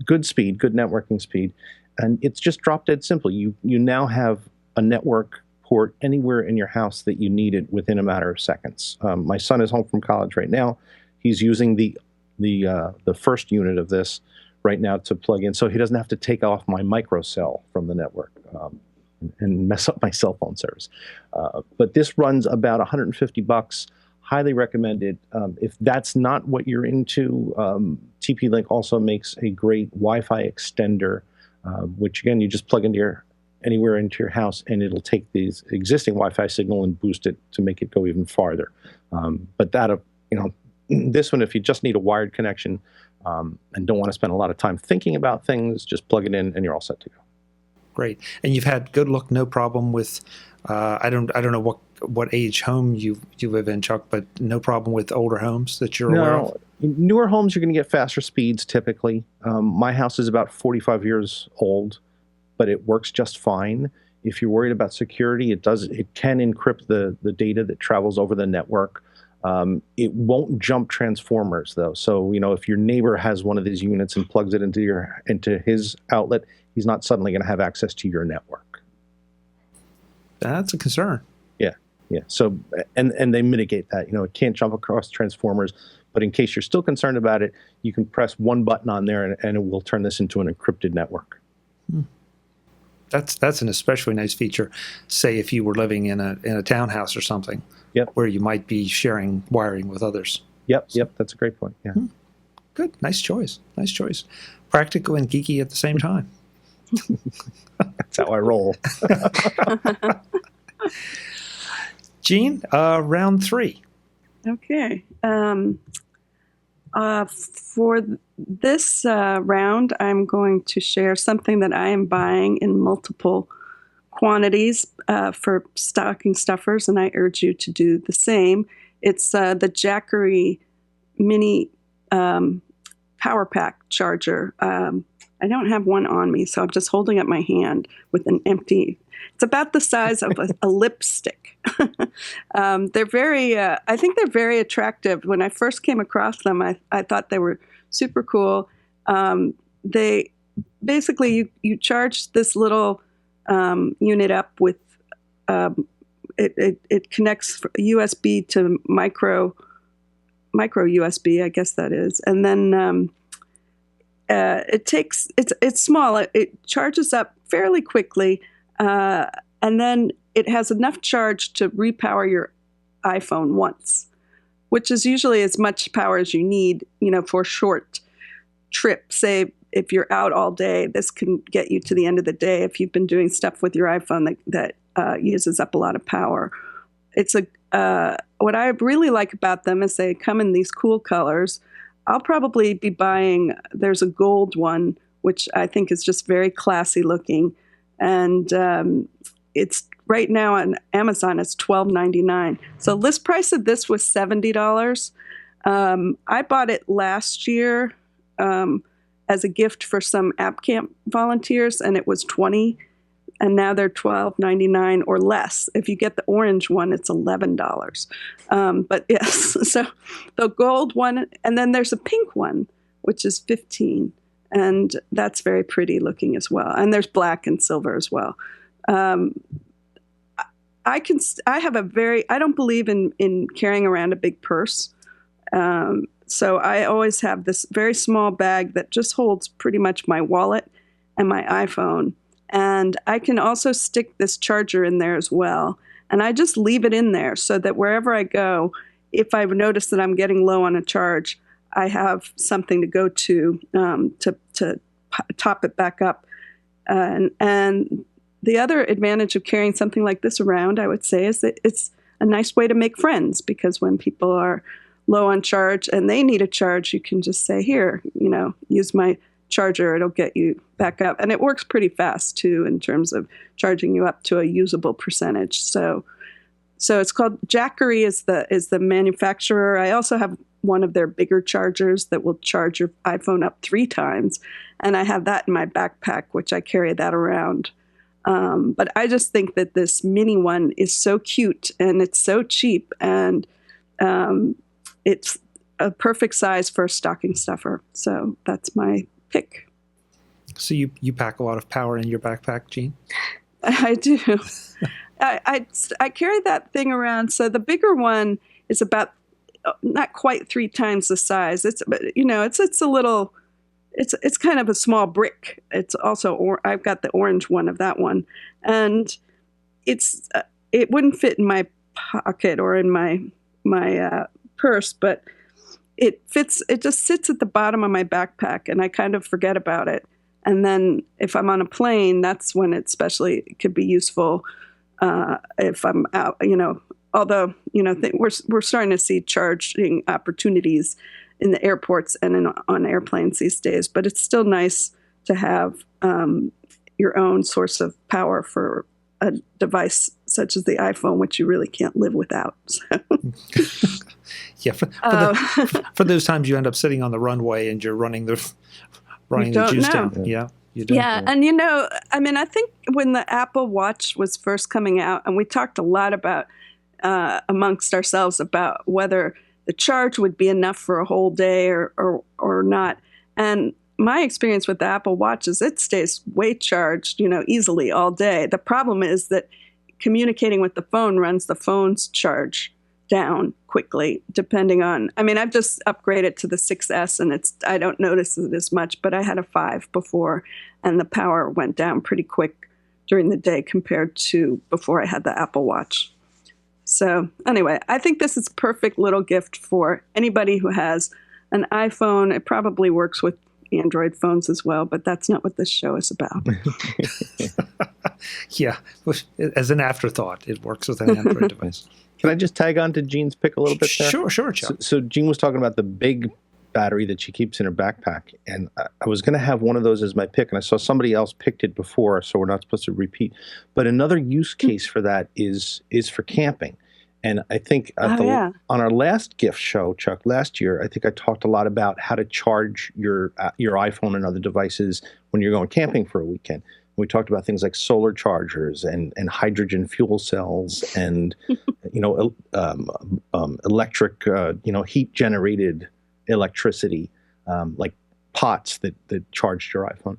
good speed, good networking speed, and it's just drop dead simple. You now have a network port anywhere in your house that you need it within a matter of seconds. My son is home from college right now. He's using the first unit of this right now to plug in, so he doesn't have to take off my microcell from the network and mess up my cell phone service. But this runs about $150. Highly recommended. If that's not what you're into, TP-Link also makes a great Wi-Fi extender, which again you just plug into anywhere into your house, and it'll take these existing Wi-Fi signal and boost it to make it go even farther. But that, this one, if you just need a wired connection and don't want to spend a lot of time thinking about things, just plug it in and you're all set to go. Great. And you've had good luck, no problem with, I don't know what age home you live in, Chuck, but no problem with older homes that you're aware of? Newer homes, you're going to get faster speeds typically. My house is about 45 years old, but it works just fine. If you're worried about security, it can encrypt the data that travels over the network. It won't jump transformers though. So, if your neighbor has one of these units and plugs it into his outlet, he's not suddenly going to have access to your network. That's a concern. Yeah. So, and they mitigate that. It can't jump across transformers, but in case you're still concerned about it, you can press one button on there and it will turn this into an encrypted network. That's an especially nice feature, say if you were living in a townhouse or something. Yep. Where you might be sharing wiring with others. Yep, that's a great point. Yeah. Good. Nice choice. Practical and geeky at the same time. That's how I roll. Gene, round 3. Okay. For this round, I'm going to share something that I am buying in multiple quantities for stocking stuffers, and I urge you to do the same. It's the MacJury mini power pack charger. I don't have one on me, so I'm just holding up my hand with an empty. It's about the size of a lipstick. They're very, I think they're very attractive. When I first came across them, I thought they were super cool. They basically, you charge this little unit up with, it connects USB to micro USB, I guess that is. And then it's small. It charges up fairly quickly. And then it has enough charge to repower your iPhone once, which is usually as much power as you need, for a short trip. Say if you're out all day, this can get you to the end of the day if you've been doing stuff with your iPhone that uses up a lot of power. It's what I really like about them is they come in these cool colors. I'll probably be buying, there's a gold one, which I think is just very classy looking. And it's right now on Amazon, it's $12.99. So list price of this was $70. I bought it last year as a gift for some app camp volunteers, and it was $20. And now they're $12.99 or less. If you get the orange one, it's $11. But yes, so the gold one, and then there's a pink one, which is $15. And that's very pretty looking as well. And there's black and silver as well. I don't believe in carrying around a big purse. So I always have this very small bag that just holds pretty much my wallet and my iPhone. And I can also stick this charger in there as well. And I just leave it in there so that wherever I go, if I've noticed that I'm getting low on a charge, I have something to go to top it back up. And the other advantage of carrying something like this around, I would say, is that it's a nice way to make friends, because when people are low on charge and they need a charge, you can just say, here, use my charger. It'll get you back up. And it works pretty fast, too, in terms of charging you up to a usable percentage. So it's called Jackery is the manufacturer. I also have one of their bigger chargers that will charge your iPhone up 3 times. And I have that in my backpack, which I carry that around. But I just think that this mini one is so cute and it's so cheap. And it's a perfect size for a stocking stuffer. So that's my pick. So you pack a lot of power in your backpack, Jean? I do. I carry that thing around. So the bigger one is about not quite 3 times the size. It's a little. It's kind of a small brick. It's also I've got the orange one of that one, and it wouldn't fit in my pocket or in my purse, but it fits. It just sits at the bottom of my backpack, and I kind of forget about it. And then if I'm on a plane, that's when it could be useful. If I'm out, although we're starting to see charging opportunities in the airports and on airplanes these days, but it's still nice to have your own source of power for a device such as the iPhone, which you really can't live without. So. Yeah, for those times you end up sitting on the runway and you're running the juice down. Yeah. You do. Yeah, and I think when the Apple Watch was first coming out, and we talked a lot about amongst ourselves about whether the charge would be enough for a whole day or not. And my experience with the Apple Watch is it stays way charged, easily all day. The problem is that communicating with the phone runs the phone's charge down quickly, depending on, I've just upgraded to the 6S and I don't notice it as much, but I had a 5 before and the power went down pretty quick during the day compared to before I had the Apple Watch. So anyway, I think this is a perfect little gift for anybody who has an iPhone. It probably works with Android phones as well, but that's not what this show is about. Yeah, as an afterthought, it works with an Android device. Can I just tag on to Jean's pick a little bit there? Sure, Chuck. So Jean was talking about the big battery that she keeps in her backpack, and I was going to have one of those as my pick, and I saw somebody else picked it before, so we're not supposed to repeat. But another use case for that is for camping. And I think on our last gift show, Chuck, last year, I think I talked a lot about how to charge your iPhone and other devices when you're going camping for a weekend. We talked about things like solar chargers and hydrogen fuel cells and electric heat generated electricity like pots that charged your iPhone.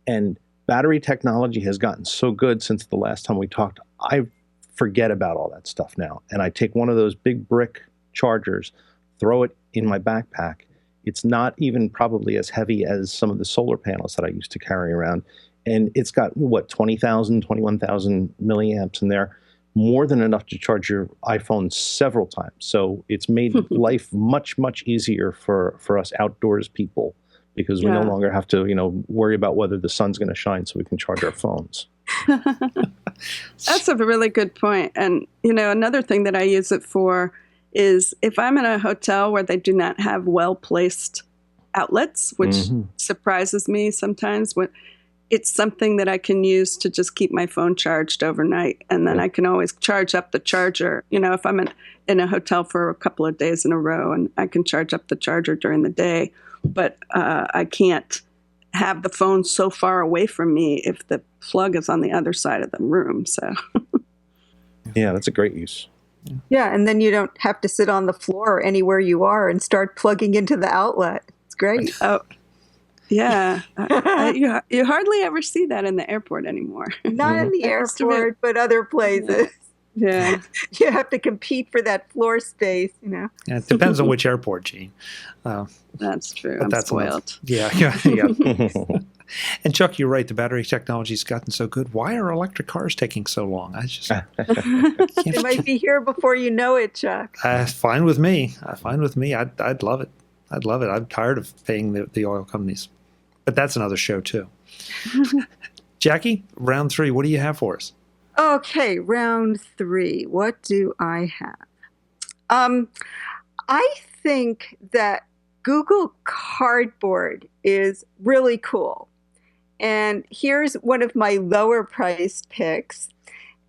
And battery technology has gotten so good since the last time we talked. I forget about all that stuff now, and I take one of those big brick chargers, throw it in my backpack. It's not even probably as heavy as some of the solar panels that I used to carry around. And it's got, 20,000, 21,000 milliamps in there, more than enough to charge your iPhone several times. So it's made life much, much easier for us outdoors people because we no longer have to, worry about whether the sun's going to shine so we can charge our phones. That's a really good point. And, another thing that I use it for is if I'm in a hotel where they do not have well-placed outlets, which surprises me sometimes when it's something that I can use to just keep my phone charged overnight. And then I can always charge up the charger, if I'm in a hotel for a couple of days in a row, and I can charge up the charger during the day. But I can't have the phone so far away from me if the plug is on the other side of the room. So, yeah, that's a great use. Yeah, and then you don't have to sit on the floor anywhere you are and start plugging into the outlet. It's great. Oh, yeah. You hardly ever see that in the airport anymore. Not in the airport, but other places. Yeah. You have to compete for that floor space, Yeah, it depends on which airport, Jean. That's true. I'm spoiled. Yeah. And Chuck, you're right. The battery technology's gotten so good. Why are electric cars taking so long? I just They might be here before you know it, Chuck. Fine with me. I'd love it. I'm tired of paying the oil companies. But that's another show, too. Jackie, round 3, what do you have for us? Okay, round 3. What do I have? I think that Google Cardboard is really cool. And here's one of my lower priced picks.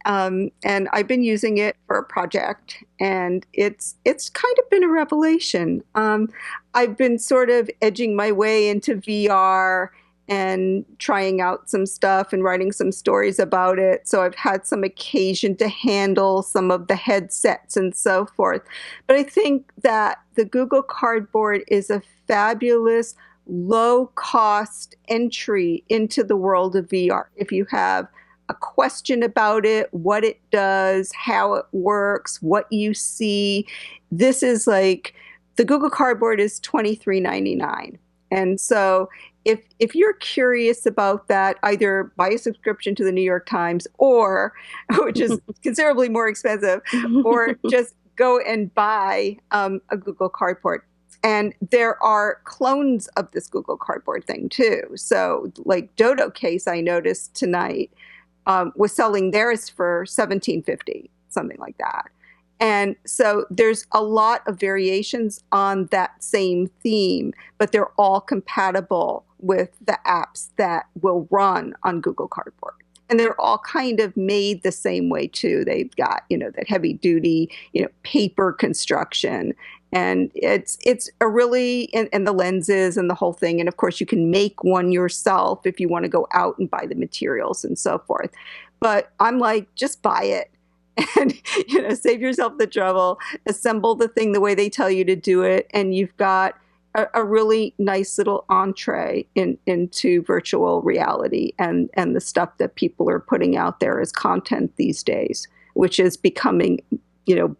And I've been using it for a project, and it's kind of been a revelation. I've been sort of edging my way into VR and trying out some stuff and writing some stories about it. So I've had some occasion to handle some of the headsets and so forth. But I think that the Google Cardboard is a fabulous low-cost entry into the world of VR. If you have a question about it, what it does, how it works, what you see, this is like, the Google Cardboard is $23.99. And so if you're curious about that, either buy a subscription to the New York Times, or, which is considerably more expensive, or just go and buy a Google Cardboard. And there are clones of this Google Cardboard thing too. So like olloCase, I noticed tonight, was selling theirs for $17.50, something like that. And so there's a lot of variations on that same theme, but they're all compatible with the apps that will run on Google Cardboard. And they're all kind of made the same way too. They've got, that heavy duty, paper construction. And it's a really, and the lenses and the whole thing. And of course, you can make one yourself if you want to go out and buy the materials and so forth. But I'm like, just buy it and, save yourself the trouble, assemble the thing the way they tell you to do it. And you've got a really nice little entree into virtual reality and the stuff that people are putting out there as content these days, which is becoming,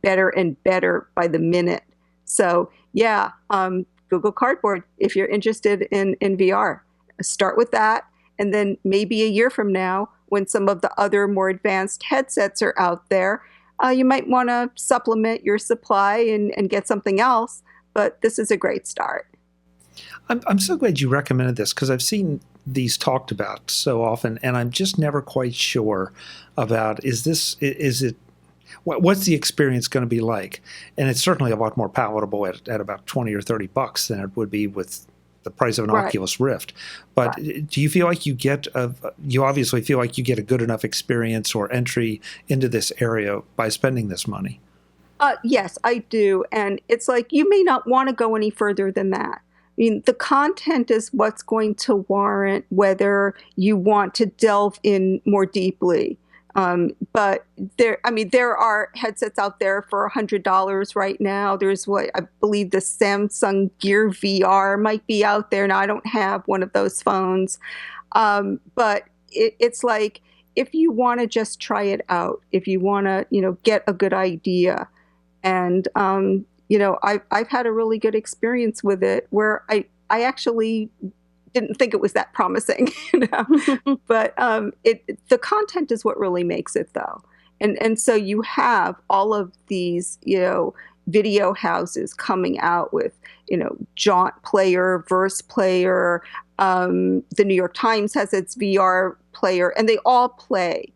better and better by the minute. So yeah, Google Cardboard, if you're interested in VR, start with that. And then maybe a year from now, when some of the other more advanced headsets are out there, you might want to supplement your supply and get something else. But this is a great start. I'm so glad you recommended this, because I've seen these talked about so often, and I'm just never quite sure about, what's the experience going to be like? And it's certainly a lot more palatable at about $20 or $30 than it would be with the price of an Oculus Rift. But do you feel like you obviously feel like you get a good enough experience or entry into this area by spending this money? Yes, I do. And it's like, you may not want to go any further than that. I mean, the content is what's going to warrant whether you want to delve in more deeply. But there are headsets out there for $100 right now. There's what I believe the Samsung Gear VR might be out there. Now, I don't have one of those phones. But it's like, if you want to just try it out, if you want to, get a good idea. And, I've had a really good experience with it where I actually didn't think it was that promising, but the content is what really makes it, though. And so you have all of these, video houses coming out with, Jaunt Player, Verse Player. The New York Times has its VR player, and they all play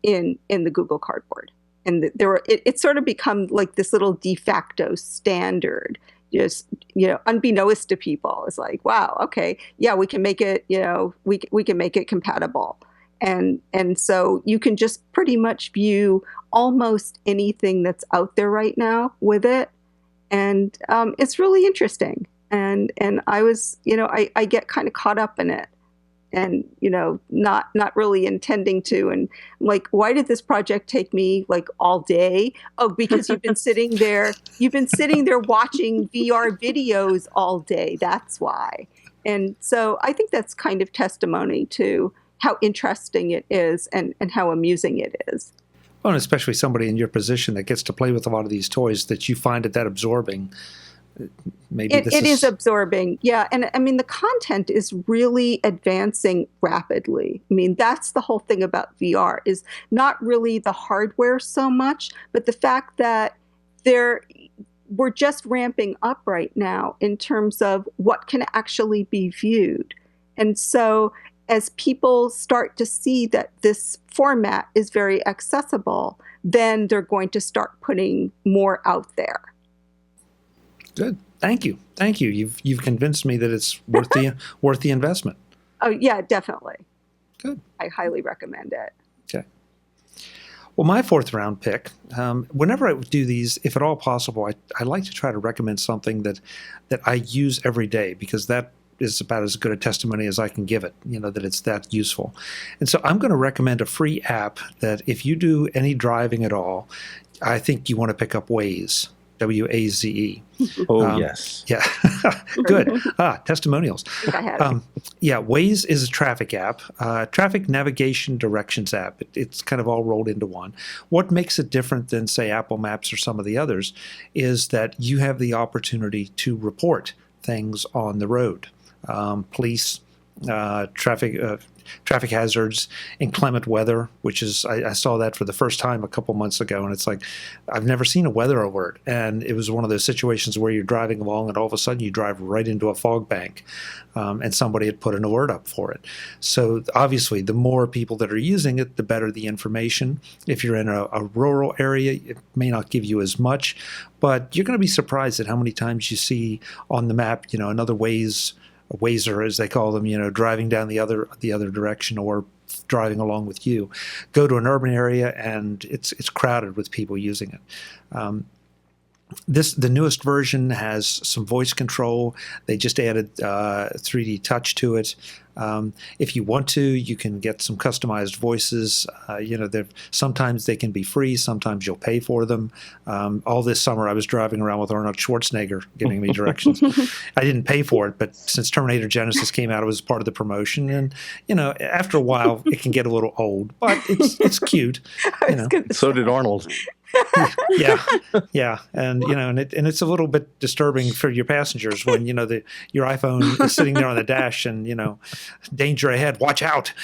in the Google Cardboard. And it's sort of become like this little de facto standard, just, unbeknownst to people. It's like, wow, okay, yeah, we can make it, we can make it compatible. And so you can just pretty much view almost anything that's out there right now with it. And it's really interesting. And I was, I get kind of caught up in it. And, not really intending to. And I'm like, why did this project take me like all day? Oh, because you've been sitting there watching VR videos all day. That's why. And so I think that's kind of testimony to how interesting it is and how amusing it is. Well, and especially somebody in your position that gets to play with a lot of these toys, that you find it that absorbing. Maybe it is absorbing. Yeah. And I mean, the content is really advancing rapidly. I mean, that's the whole thing about VR, is not really the hardware so much, but the fact that we're just ramping up right now in terms of what can actually be viewed. And so as people start to see that this format is very accessible, then they're going to start putting more out there. Good. Thank you. You've convinced me that it's worth the investment. Oh yeah, definitely. Good. I highly recommend it. Okay. Well, my fourth round pick, whenever I do these, if at all possible, I like to try to recommend something that I use every day, because that is about as good a testimony as I can give it, that it's that useful. And so I'm going to recommend a free app that if you do any driving at all, I think you want to pick up Waze. W-A-Z-E. Oh, yes. Yeah. Good. Testimonials. I think I had it. Yeah, Waze is a traffic app, traffic navigation directions app. It's kind of all rolled into one. What makes it different than, say, Apple Maps or some of the others is that you have the opportunity to report things on the road. Police, traffic hazards, inclement weather, which is, I saw that for the first time a couple months ago, and it's like, I've never seen a weather alert. And it was one of those situations where you're driving along and all of a sudden you drive right into a fog bank, and somebody had put an alert up for it. So obviously, the more people that are using it, the better the information. If you're in a rural area, it may not give you as much, but you're going to be surprised at how many times you see on the map, another Wazer, as they call them, driving down the other direction or driving along with you. Go to an urban area and it's crowded with people using it. The newest version has some voice control. They just added 3D touch to it. If you want to, you can get some customized voices. Sometimes they can be free. Sometimes you'll pay for them. All this summer, I was driving around with Arnold Schwarzenegger giving me directions. I didn't pay for it, but since Terminator Genesis came out, it was part of the promotion. And after a while, it can get a little old, but it's cute. So did Arnold. Yeah, and and it's a little bit disturbing for your passengers when your iPhone is sitting there on the dash and danger ahead, watch out,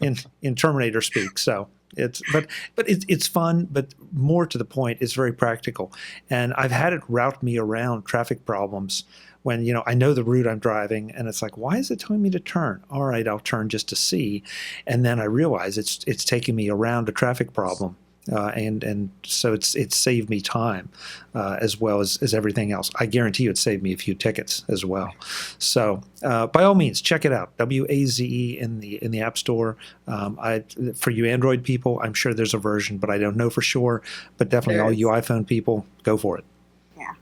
and in Terminator speak. So it's fun, but more to the point, it's very practical, and I've had it route me around traffic problems. When I know the route I'm driving, and it's like, why is it telling me to turn? All right, I'll turn just to see, and then I realize it's taking me around a traffic problem. And so it's saved me time as well as everything else. I guarantee you it saved me a few tickets as well. So by all means, check it out. WAZE in the App Store. For you Android people, I'm sure there's a version, but I don't know for sure. But definitely all you iPhone people, go for it.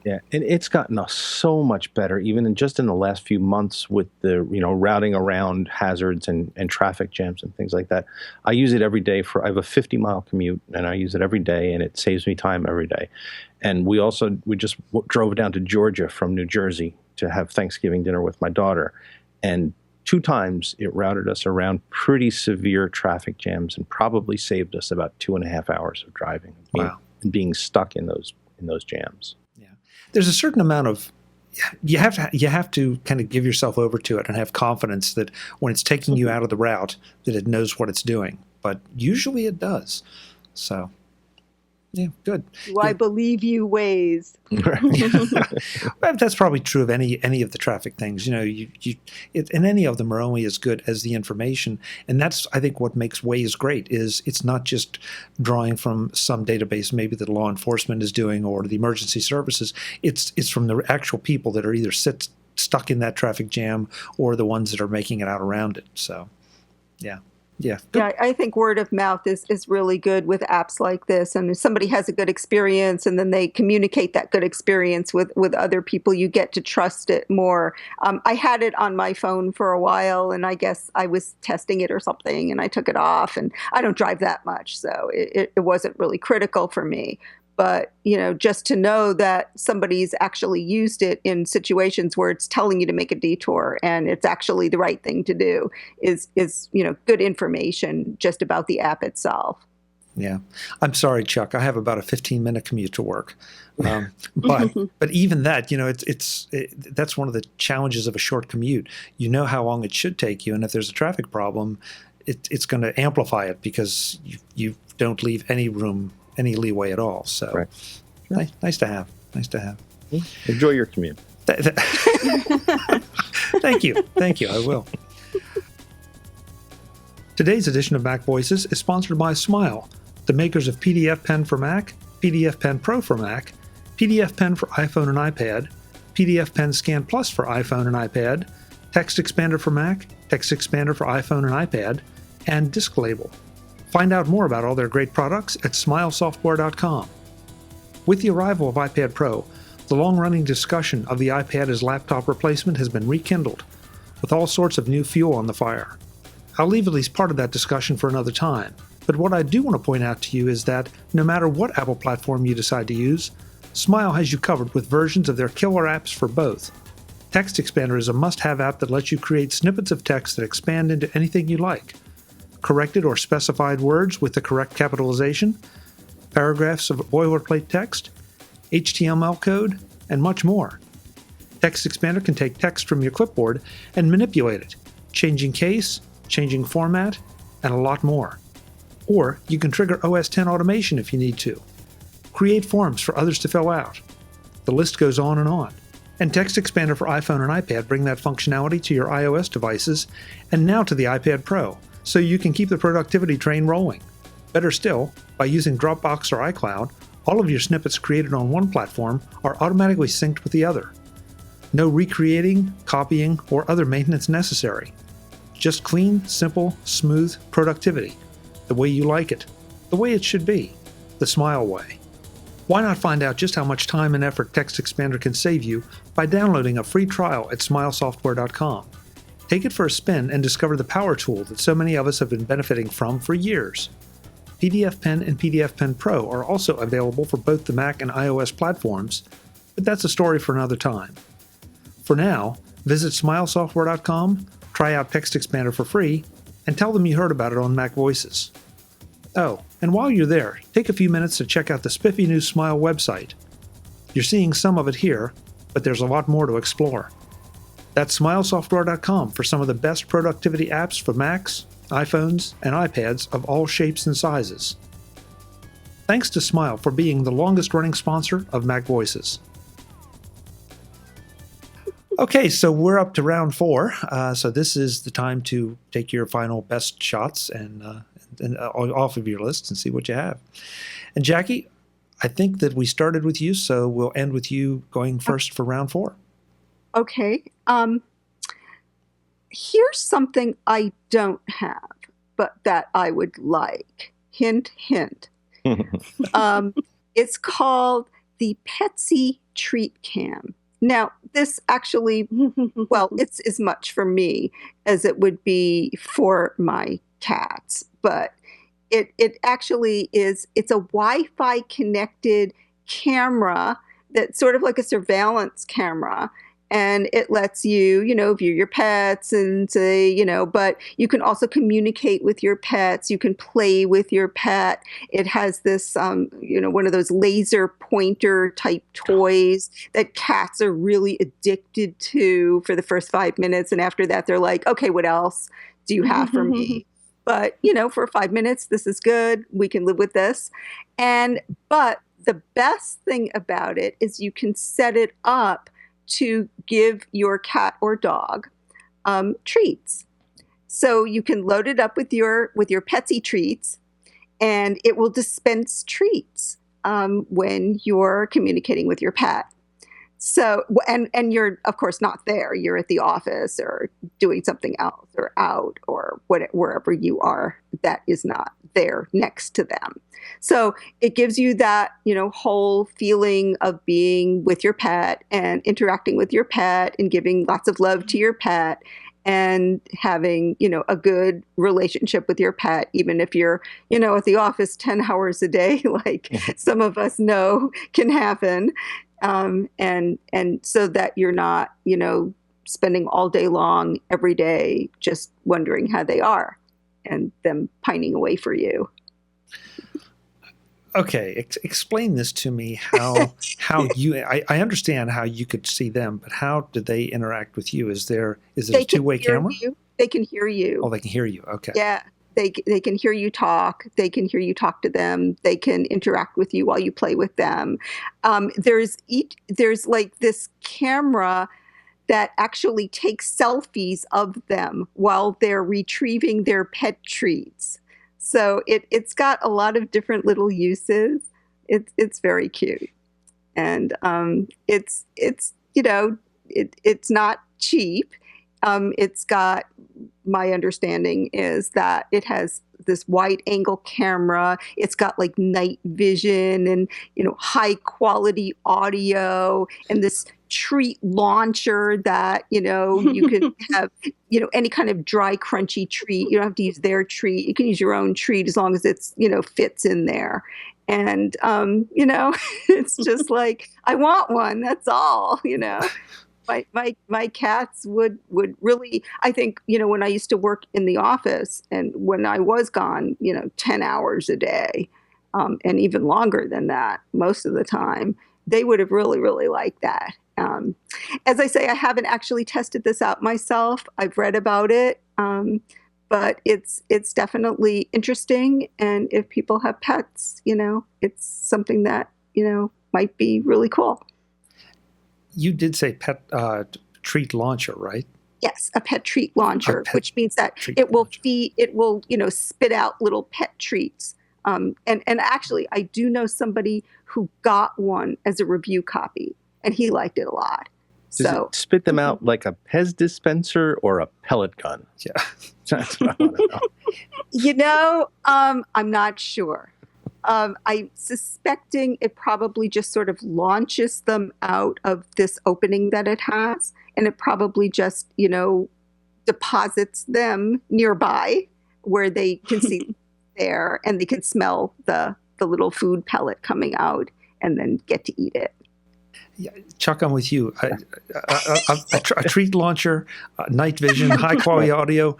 Yeah, and it's gotten us so much better, even in the last few months with the routing around hazards and traffic jams and things like that. I use it every day I have a 50-mile commute, and I use it every day, and it saves me time every day. And we just drove down to Georgia from New Jersey to have Thanksgiving dinner with my daughter, and 2 times it routed us around pretty severe traffic jams and probably saved us about 2.5 hours of driving. And being stuck in those jams. There's a certain amount of you have to kind of give yourself over to it and have confidence that when it's taking you out of the route that it knows what it's doing. But usually it does. So yeah, good. Do I believe you, Waze? Well, that's probably true of any of the traffic things. And any of them are only as good as the information. And that's, I think, what makes Waze great is it's not just drawing from some database maybe that law enforcement is doing or the emergency services. It's from the actual people that are either stuck in that traffic jam or the ones that are making it out around it. So, yeah. Yeah, I think word of mouth is really good with apps like this. And if somebody has a good experience and then they communicate that good experience with other people, you get to trust it more. I had it on my phone for a while, and I guess I was testing it or something, and I took it off. And I don't drive that much, so it wasn't really critical for me. But, just to know that somebody's actually used it in situations where it's telling you to make a detour and it's actually the right thing to do is good information just about the app itself. Yeah. I'm sorry, Chuck. I have about a 15-minute commute to work. But even that, that's one of the challenges of a short commute. You know how long it should take you. And if there's a traffic problem, it's going to amplify it because you don't leave any leeway at all. So right. Nice to have. Enjoy your commute. Thank you. I will. Today's edition of Mac Voices is sponsored by Smile, the makers of PDF Pen for Mac, PDF Pen Pro for Mac, PDF Pen for iPhone and iPad, PDF Pen Scan Plus for iPhone and iPad, Text Expander for Mac, Text Expander for iPhone and iPad, and Disk Label. Find out more about all their great products at smilesoftware.com. With the arrival of iPad Pro, the long-running discussion of the iPad as laptop replacement has been rekindled, with all sorts of new fuel on the fire. I'll leave at least part of that discussion for another time, but what I do want to point out to you is that no matter what Apple platform you decide to use, Smile has you covered with versions of their killer apps for both. Text Expander is a must-have app that lets you create snippets of text that expand into anything you like. Corrected or specified words with the correct capitalization, paragraphs of boilerplate text, HTML code, and much more. Text Expander can take text from your clipboard and manipulate it, changing case, changing format, and a lot more. Or you can trigger OS X automation if you need to. Create forms for others to fill out. The list goes on. And Text Expander for iPhone and iPad bring that functionality to your iOS devices and now to the iPad Pro, so you can keep the productivity train rolling. Better still, by using Dropbox or iCloud, all of your snippets created on one platform are automatically synced with the other. No recreating, copying, or other maintenance necessary. Just clean, simple, smooth productivity. The way you like it. The way it should be. The Smile way. Why not find out just how much time and effort Text Expander can save you by downloading a free trial at smilesoftware.com. Take it for a spin and discover the power tool that so many of us have been benefiting from for years. PDF Pen and PDF Pen Pro are also available for both the Mac and iOS platforms, but that's a story for another time. For now, visit smilesoftware.com, try out Text Expander for free, and tell them you heard about it on MacVoices. Oh, and while you're there, take a few minutes to check out the spiffy new Smile website. You're seeing some of it here, but there's a lot more to explore. That's smilesoftware.com for some of the best productivity apps for Macs, iPhones, and iPads of all shapes and sizes. Thanks to Smile for being the longest-running sponsor of MacVoices. Okay, so we're up to round 4. So this is the time to take your final best shots and off of your list and see what you have. And Jackie, I think that we started with you, so we'll end with you going first for round 4. Okay. Here's something I don't have, but that I would like. Hint, hint. It's called the Petzi Treat Cam. Now, this actually, well, it's as much for me as it would be for my cats, but it actually is, it's a Wi-Fi connected camera that's sort of like a surveillance camera. And it lets you, view your pets and say, but you can also communicate with your pets. You can play with your pet. It has this, one of those laser pointer type toys that cats are really addicted to for the first 5 minutes. And after that, they're like, okay, what else do you have for me? But, for 5 minutes, this is good. We can live with this. But the best thing about it is you can set it up to give your cat or dog treats. So you can load it up with your Petzi treats, and it will dispense treats when you're communicating with your pet. So, and you're, of course, not there. You're at the office or doing something else or out or wherever you are that is not there next to them. So it gives you that, whole feeling of being with your pet and interacting with your pet and giving lots of love to your pet and having, a good relationship with your pet, even if you're, at the office 10 hours a day, like some of us know can happen. And so that you're not, spending all day long every day just wondering how they are and them pining away for you. Okay, explain this to me. How you? I understand how you could see them, but how do they interact with you? Is it a two-way camera? They can hear you. Oh, they can hear you. Okay. Yeah, they can hear you talk. They can hear you talk to them. They can interact with you while you play with them. There's like this camera that actually takes selfies of them while they're retrieving their pet treats. So it's got a lot of different little uses. It's very cute, and it's it's not cheap. It's got, my understanding is that it has this wide angle camera. It's got like night vision and, high quality audio, and this treat launcher that, you can have, any kind of dry, crunchy treat. You don't have to use their treat. You can use your own treat as long as it's, fits in there. And, it's just like, I want one. That's all, My cats would really, I think, when I used to work in the office and when I was gone, 10 hours a day, and even longer than that most of the time, they would have really, really liked that. As I say, I haven't actually tested this out myself. I've read about it, but it's definitely interesting. And if people have pets, it's something that, might be really cool. You did say pet treat launcher, right? Yes, a pet treat launcher, which means that it will spit out little pet treats. And actually, I do know somebody who got one as a review copy, and he liked it a lot. Does it spit them out like a Pez dispenser or a pellet gun? Yeah, that's what I want to know. I'm not sure. I'm suspecting it probably just sort of launches them out of this opening that it has, and it probably just, deposits them nearby where they can see there, and they can smell the little food pellet coming out and then get to eat it. Yeah, Chuck, I'm with you. A treat launcher, night vision, high quality audio,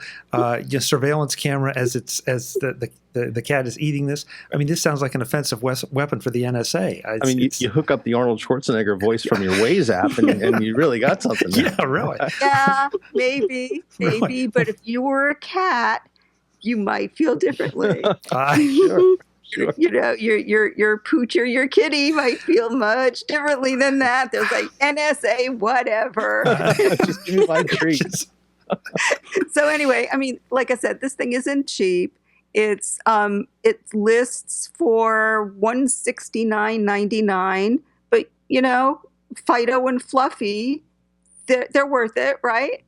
surveillance camera as the cat is eating this. I mean, this sounds like an offensive weapon for the NSA. You hook up the Arnold Schwarzenegger voice from your Waze app, and you really got something there. Yeah, really. Yeah, maybe. Really? But if you were a cat, you might feel differently. Sure. Sure. Your pooch or your kitty might feel much differently than that. There's like NSA, whatever. Just give me my treat. So anyway, like I said, this thing isn't cheap. It lists for $169.99, but Fido and Fluffy, they're worth it, right?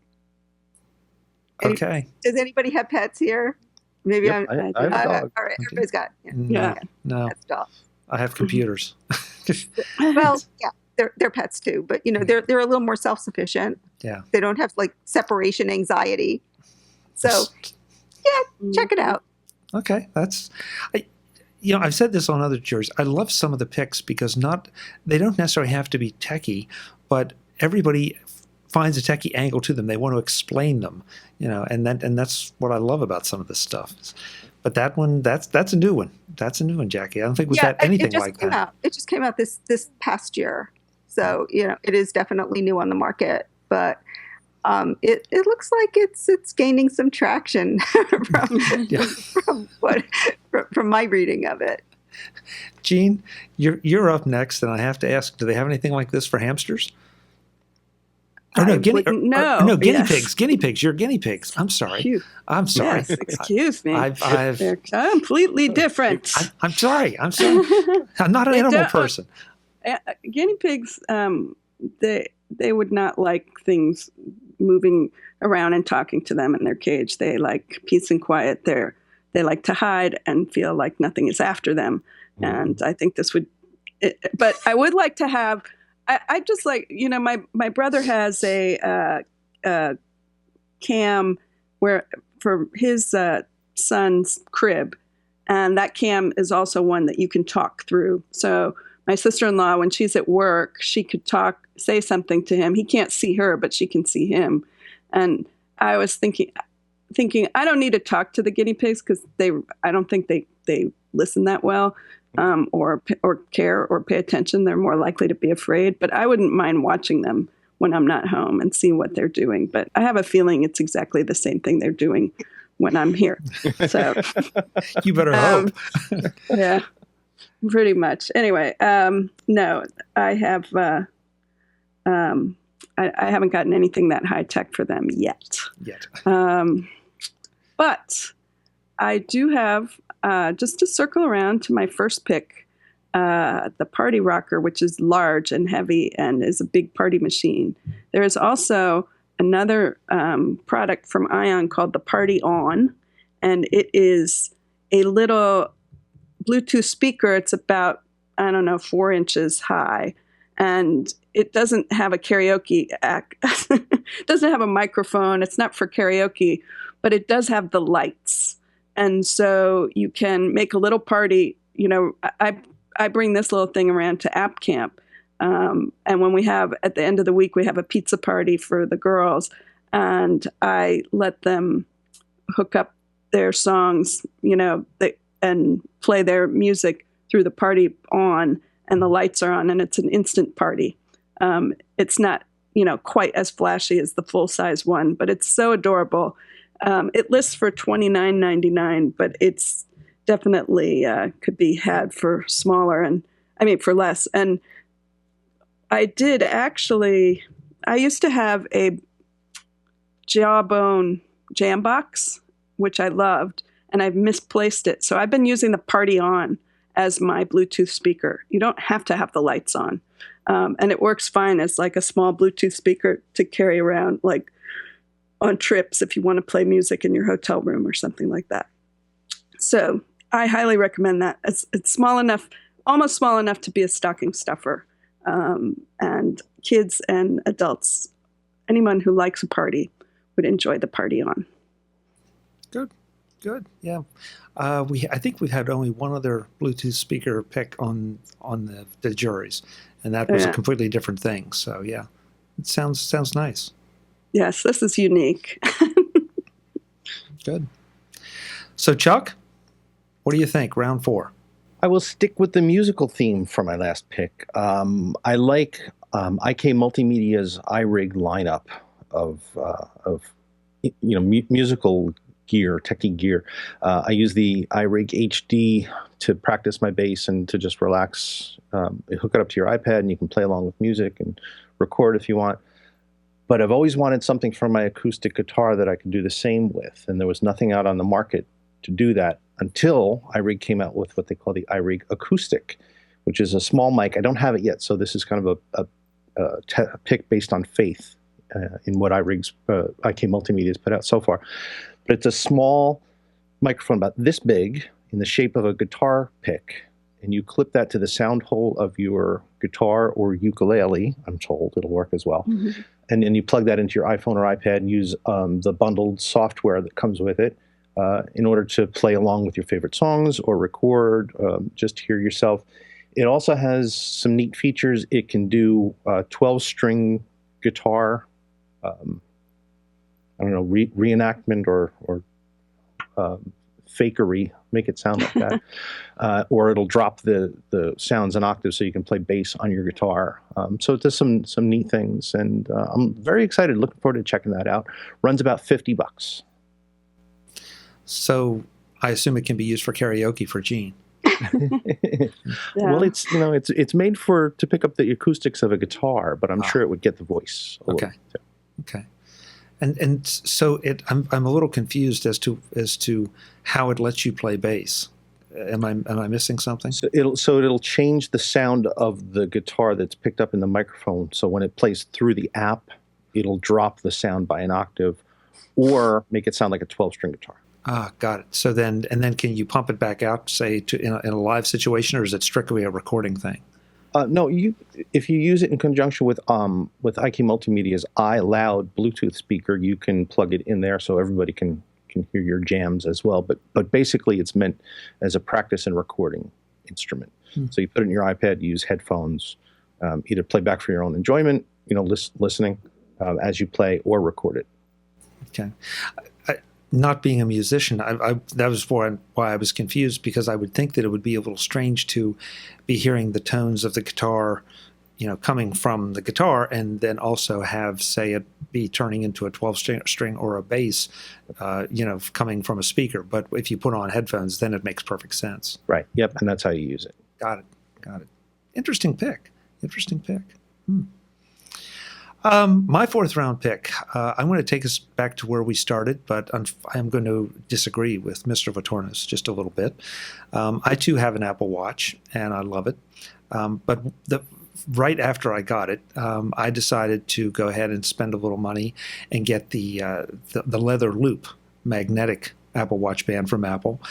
Okay. Does anybody have pets here? Maybe yep, I have a dog. All right, everybody's got it. No. That's dog. I have computers. Well, yeah, they're pets too, but they're a little more self-sufficient. Yeah. They don't have like separation anxiety. So, yeah, check it out. Okay, I've said this on other juries. I love some of the picks because they don't necessarily have to be techie, but everybody finds a techie angle to them. They want to explain them, and that's what I love about some of this stuff. But that one, that's a new one. That's a new one, Jackie. I don't think we've had anything like that. It just came out this past year, so it is definitely new on the market. But it looks like it's gaining some traction from my reading of it. Gene, you're up next, and I have to ask: do they have anything like this for hamsters? Oh, no, guinea pigs. Guinea pigs. You're guinea pigs. I'm sorry. Phew. I'm sorry. Yes, excuse me. They're completely different. I'm sorry. I'm not an animal person. Guinea pigs, they would not like things moving around and talking to them in their cage. They like peace and quiet. They like to hide and feel like nothing is after them. And I think this would, but I would like to have. I just like, my brother has a cam for his son's crib, and that cam is also one that you can talk through. So my sister-in-law, when she's at work, she could say something to him. He can't see her, but she can see him. And I was thinking I don't need to talk to the guinea pigs because I don't think they listen that well. Or care or pay attention. They're more likely to be afraid. But I wouldn't mind watching them when I'm not home and see what they're doing. But I have a feling it's exactly the same thing they're doing when I'm here. So you better hope. Yeah, pretty much. Anyway, no, I have. I haven't gotten anything that high tech for them yet. But I do have. Just to circle around to my first pick, the Party Rocker, which is large and heavy and is a big party machine. There is also another product from Ion called the Party On, and it is a little Bluetooth speaker. It's about, 4 inches high, and it doesn't have a karaoke it doesn't have a microphone. It's not for karaoke, but it does have the lights. And so you can make a little party. I bring this little thing around to App Camp. And when we have, at the end of the week, we have a pizza party for the girls, and I let them hook up their songs, and play their music through the Party On, and the lights are on, and it's an instant party. It's not, quite as flashy as the full-size one, but it's so adorable. It lists for $29.99, but it's definitely could be had for smaller for less. And I used to have a Jawbone Jambox, which I loved, and I've misplaced it. So I've been using the Party On as my Bluetooth speaker. You don't have to have the lights on. And it works fine as like a small Bluetooth speaker to carry around, like on trips if you want to play music in your hotel room or something like that. So I highly recommend that. It's small enough, almost small enough to be a stocking stuffer. And kids and adults, anyone who likes a party would enjoy the Party On. Good. Yeah. I think we've had only one other Bluetooth speaker pick on the juries, and that was a completely different thing. So yeah, it sounds nice. Yes, this is unique. Good. So Chuck, what do you think? Round 4. I will stick with the musical theme for my last pick. I like IK Multimedia's iRig lineup of musical gear, techie gear. I use the iRig HD to practice my bass and to just relax. Hook it up to your iPad and you can play along with music and record if you want. But I've always wanted something for my acoustic guitar that I could do the same with, and there was nothing out on the market to do that until iRig came out with what they call the iRig Acoustic, which is a small mic. I don't have it yet, so this is kind of a pick based on faith in what iRig's IK Multimedia has put out so far. But it's a small microphone about this big in the shape of a guitar pick, and you clip that to the sound hole of your guitar or ukulele. I'm told it'll work as well. Mm-hmm. And then you plug that into your iPhone or iPad and use the bundled software that comes with it in order to play along with your favorite songs or record, just hear yourself. It also has some neat features. It can do 12-string guitar, reenactment or fakery, make it sound like that. Or it'll drop the sounds an octave so you can play bass on your guitar. So it does some neat things, and I'm very excited, looking forward to checking that out. Runs about $50. So I assume it can be used for karaoke for Gene. Yeah. Well, it's made to pick up the acoustics of a guitar, but I'm sure it would get the voice. Okay. And so I'm a little confused as to how it lets you play bass. Am I missing something? So it'll change the sound of the guitar that's picked up in the microphone. So when it plays through the app, it'll drop the sound by an octave, or make it sound like a 12-string guitar. Got it. So then can you pump it back out, say, in a live situation, or is it strictly a recording thing? No, if you use it in conjunction with IK Multimedia's iLoud Bluetooth speaker, you can plug it in there so everybody can hear your jams as well. But basically, it's meant as a practice and recording instrument. So you put it in your iPad, use headphones, either play back for your own enjoyment, listening as you play, or record it. Okay. Not being a musician, that was why I was confused, because I would think that it would be a little strange to be hearing the tones of the guitar, coming from the guitar, and then also have, say, it be turning into a 12-string or a bass, coming from a speaker. But if you put on headphones, then it makes perfect sense. Right. Yep. And that's how you use it. Got it. Interesting pick. My fourth round pick, I'm going to take us back to where we started, but I'm going to disagree with Mr. Tournous just a little bit. I too have an Apple Watch, and I love it. But right after I got it, I decided to go ahead and spend a little money and get the leather loop magnetic Apple Watch band from Apple,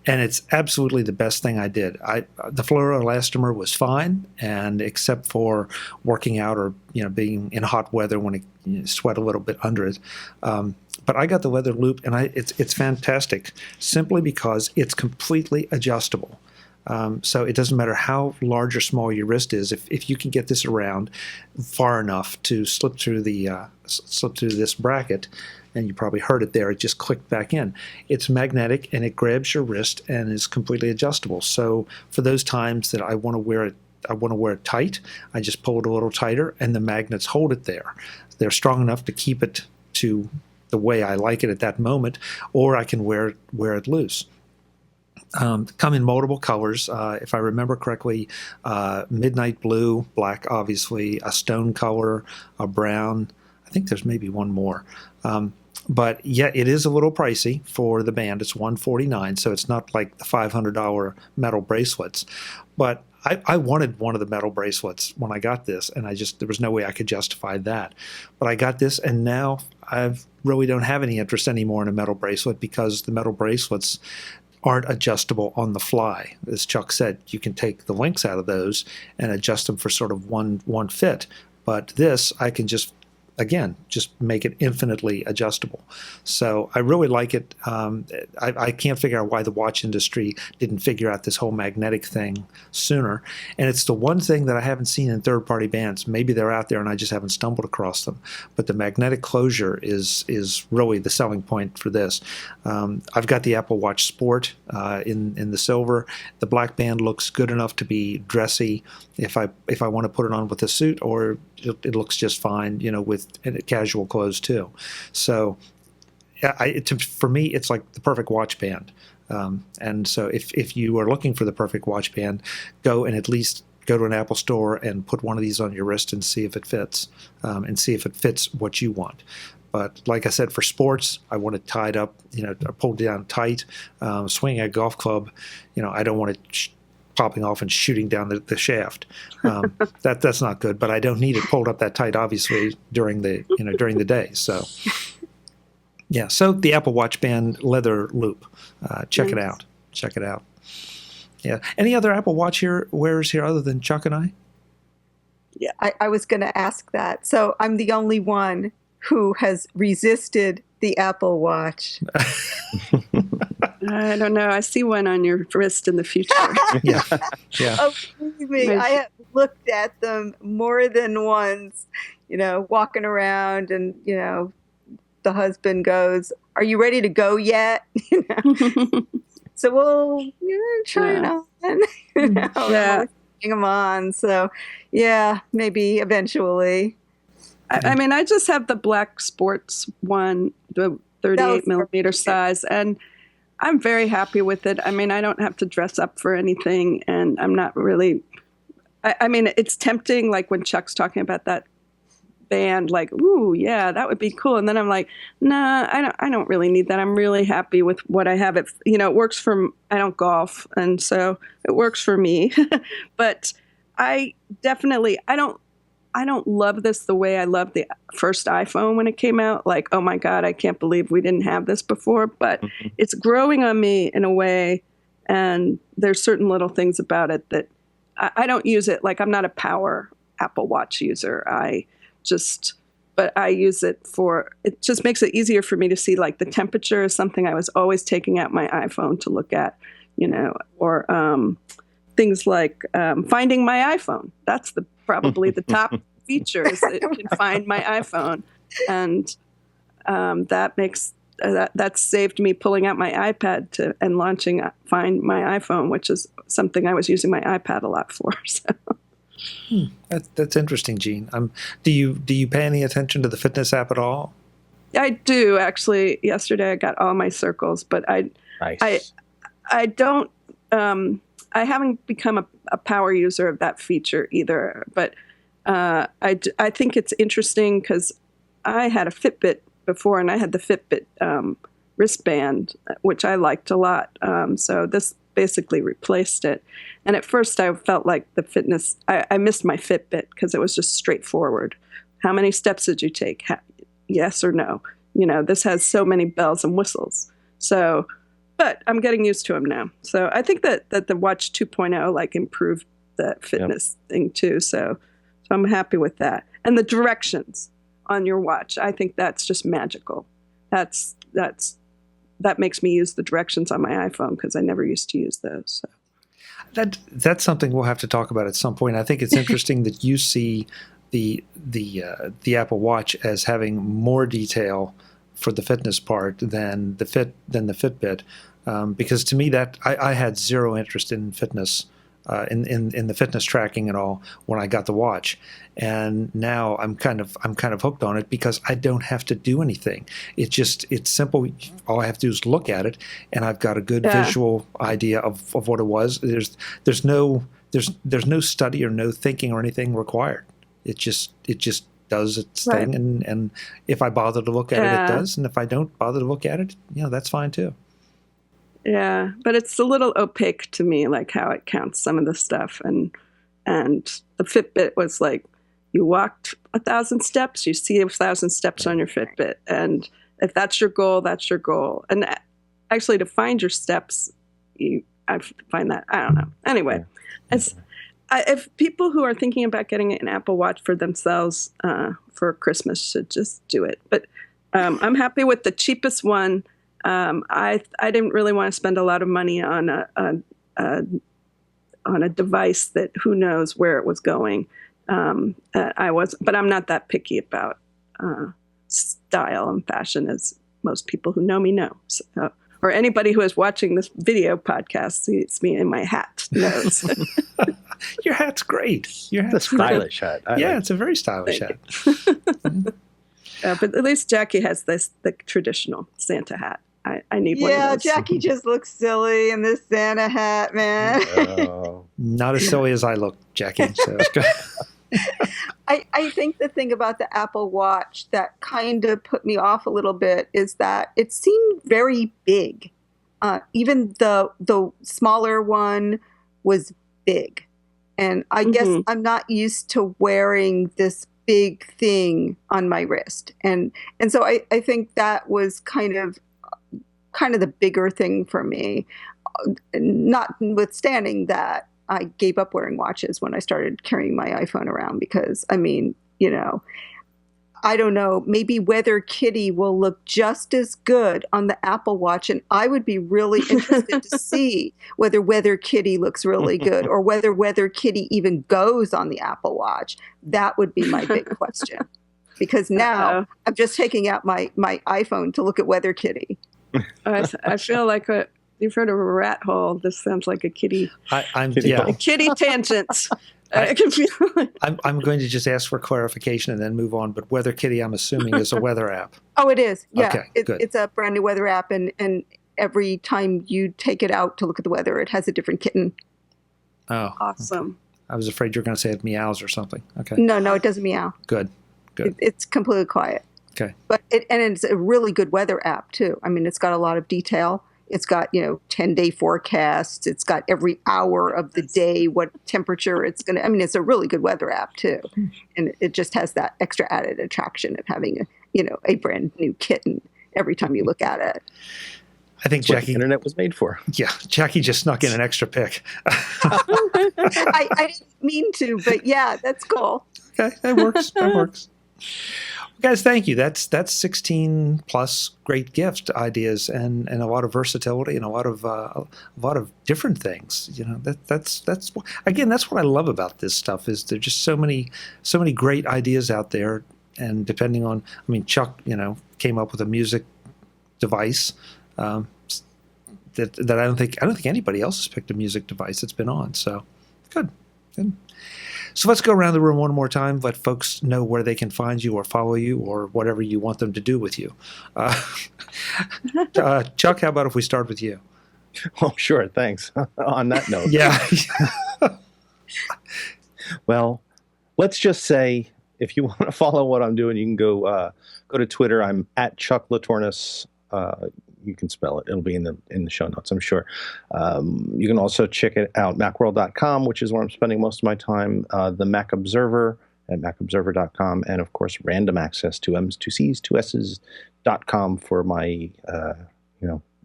and it's absolutely the best thing I did. The fluoroelastomer was fine, and except for working out or being in hot weather when it sweat a little bit under it. But I got the leather loop, and it's fantastic simply because it's completely adjustable. So it doesn't matter how large or small your wrist is. If you can get this around far enough to slip through this bracket, and you probably heard it there, it just clicked back in. It's magnetic, and it grabs your wrist and is completely adjustable. So for those times that I want to wear it tight, I just pull it a little tighter, and the magnets hold it there. They're strong enough to keep it to the way I like it at that moment, or I can wear it loose. Come in multiple colors. If I remember correctly, midnight blue, black, obviously, a stone color, a brown. I think there's maybe one more. But yeah, it is a little pricey for the band. It's $149, so it's not like the $500 metal bracelets. But I wanted one of the metal bracelets when I got this, and there was no way I could justify that. But I got this, and now I really don't have any interest anymore in a metal bracelet because the metal bracelets aren't adjustable on the fly. As Chuck said, you can take the links out of those and adjust them for sort of one fit. But this, I can just make it infinitely adjustable. So I really like it. I can't figure out why the watch industry didn't figure out this whole magnetic thing sooner. And it's the one thing that I haven't seen in third-party bands. Maybe they're out there and I just haven't stumbled across them. But the magnetic closure is really the selling point for this. I've got the Apple Watch Sport in the silver. The black band looks good enough to be dressy if I want to put it on with a suit, or it looks just fine, with casual clothes too. So for me, it's like the perfect watch band. And so if you are looking for the perfect watch band, go and at least go to an Apple store and put one of these on your wrist and see if it fits, and see if it fits what you want. But like I said, for sports, I want it tied up, pulled down tight, swinging a golf club. I don't want it popping off and shooting down the shaft. That's not good, but I don't need it pulled up that tight, obviously, during the day. So yeah, so the Apple Watch band leather loop. Check it out. Check it out. Yeah. Any other Apple Watch wearers here other than Chuck and I? Yeah, I was going to ask that. So I'm the only one who has resisted the Apple Watch. I don't know. I see one on your wrist in the future. Yeah. Oh, believe me, I have looked at them more than once, walking around, and, the husband goes, "Are you ready to go yet?" So we'll try it on. Yeah. Hang them on. So, yeah, maybe eventually. I mean, I just have the black sports one, the 38 millimeter size, and I'm very happy with it. I mean, I don't have to dress up for anything, and I'm not really, I mean, it's tempting, like when Chuck's talking about that band, like, ooh, yeah, that would be cool. And then I'm like, nah, I don't really need that. I'm really happy with what I have. It works for, I don't golf, and so it works for me. But I don't love this the way I loved the first iPhone when it came out. Like, oh my God, I can't believe we didn't have this before. But it's growing on me in a way, and there's certain little things about it that I don't use it. Like, I'm not a power Apple Watch user. But I use it it just makes it easier for me to see, like, the temperature is something I was always taking out my iPhone to look at, or things like finding my iPhone. That's probably the top feature, is it can find my iPhone. And that's saved me pulling out my iPad and launching Find My iPhone, which is something I was using my iPad a lot for. So. That's interesting, Jean. Do you pay any attention to the fitness app at all? I do, actually. Yesterday I got all my circles, but Nice. I don't. I haven't become a power user of that feature either. But I think it's interesting because I had a Fitbit before, and I had the Fitbit wristband, which I liked a lot. So this basically replaced it. And at first I felt like the fitness, I missed my Fitbit because it was just straightforward. How many steps did you take? Yes or no? This has so many bells and whistles. So, but I'm getting used to them now. So I think that the Watch 2.0 improved the fitness thing too. So I'm happy with that. And the directions on your watch, I think that's just magical. That makes me use the directions on my iPhone because I never used to use those. So. That's something we'll have to talk about at some point. I think it's interesting that you see the Apple Watch as having more detail for the fitness part than the Fitbit, because to me that I had zero interest in fitness. In the fitness tracking and all when I got the watch, and now I'm kind of hooked on it because I don't have to do anything. It's simple. All I have to do is look at it, and I've got a good visual idea of what it was. There's no study or no thinking or anything required. It just does its thing, and if I bother to look at it, it does, and if I don't bother to look at it, that's fine too. Yeah, but it's a little opaque to me, how it counts some of the stuff. And the Fitbit was you walked 1,000 steps, you see 1,000 steps on your Fitbit. And if that's your goal, that's your goal. And actually to find your steps, I find that, I don't know. Anyway, if people who are thinking about getting an Apple Watch for themselves for Christmas should just do it. But I'm happy with the cheapest one. I didn't really want to spend a lot of money on a device that who knows where it was going. But I'm not that picky about style and fashion as most people who know me know. So, or anybody who is watching this video podcast sees me in my hat knows. Your hat's great. It's a stylish hat. It's a very stylish hat. But at least Jackie has the traditional Santa hat. I need one of those. Yeah, Jackie just looks silly in this Santa hat, man. Not as silly as I look, Jackie. So it's good. I think the thing about the Apple Watch that kind of put me off a little bit is that it seemed very big. Even the smaller one was big. And I guess I'm not used to wearing this big thing on my wrist. And so I think that was kind of the bigger thing for me, notwithstanding that I gave up wearing watches when I started carrying my iPhone around because, I don't know, maybe Weather Kitty will look just as good on the Apple Watch, and I would be really interested to see whether Weather Kitty looks really good or whether Weather Kitty even goes on the Apple Watch. That would be my big question. Because now I'm just taking out my iPhone to look at Weather Kitty. I feel like you've heard of a rat hole. This sounds like a kitty. Kitty tangents. I'm going to just ask for clarification and then move on. But Weather Kitty, I'm assuming, is a weather app. Oh, it is. Yeah, okay, it's a brand new weather app, and every time you take it out to look at the weather, it has a different kitten. Oh, awesome! I was afraid you were going to say it meows or something. Okay. No, it doesn't meow. Good. It's completely quiet. Okay. But it's a really good weather app too. I mean, it's got a lot of detail. It's got 10-day forecasts. It's got every hour of the day what temperature it's going to. I mean, it's a really good weather app too, and it just has that extra added attraction of having a brand new kitten every time you look at it. I think Jackie, what the internet was made for. Yeah, Jackie just snuck in an extra pick. I didn't mean to, but yeah, that's cool. Okay, that works. Guys, thank you. That's 16 plus great gift ideas and a lot of versatility and a lot of different things. That's again, that's what I love about this stuff is there's just so many great ideas out there. And depending on, Chuck, came up with a music device that I don't think anybody else has picked a music device that's been on. So good. So let's go around the room one more time, let folks know where they can find you or follow you or whatever you want them to do with you. Chuck, how about if we start with you? Oh, sure. Thanks. On that note. Yeah. Well, let's just say, if you want to follow what I'm doing, you can go to Twitter. I'm at Chuck Tournous. You can spell it. It'll be in the show notes, I'm sure. You can also check it out, macworld.com, which is where I'm spending most of my time. The Mac Observer at macobserver.com, and of course, random access to M's, 2 C's, 2 S's.com for my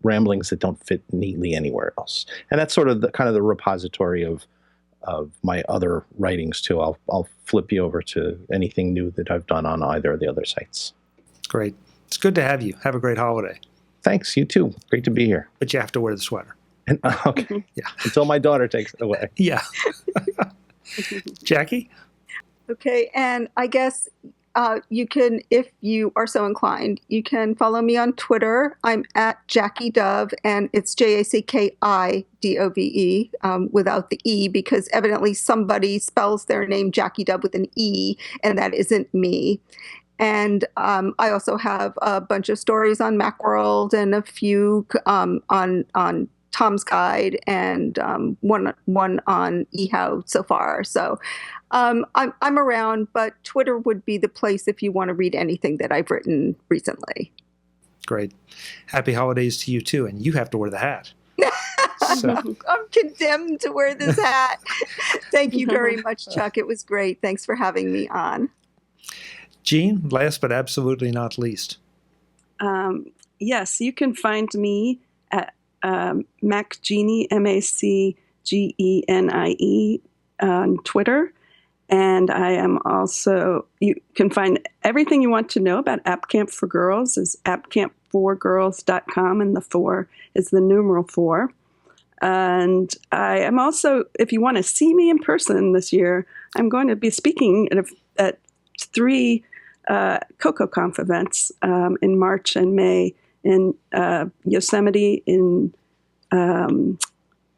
ramblings that don't fit neatly anywhere else. And that's sort of the repository of my other writings too. I'll flip you over to anything new that I've done on either of the other sites. Great. It's good to have you. Have a great holiday. Thanks. You too. Great to be here. But you have to wear the sweater. And, okay. Yeah. Until my daughter takes it away. Yeah. Jackie? Okay. And I guess you can, if you are so inclined, you can follow me on Twitter. I'm at Jackie Dove, and it's JACKIDOVE without the E, because evidently somebody spells their name Jackie Dove with an E, and that isn't me. And I also have a bunch of stories on Macworld and a few on Tom's Guide, and one on eHow so far. So I'm around, but Twitter would be the place if you want to read anything that I've written recently. Great. Happy holidays to you too, and you have to wear the hat. So. I'm condemned to wear this hat. Thank you very much, Chuck. It was great. Thanks for having me on. Jean, last but absolutely not least. Yes, you can find me at MacGenie, MacGenie, on Twitter. And I am also, you can find everything you want to know about App Camp for Girls is appcamp4girls.com, and the 4 is the numeral 4. And I am also, if you want to see me in person this year, I'm going to be speaking at 3 CocoConf events in March and May in Yosemite, in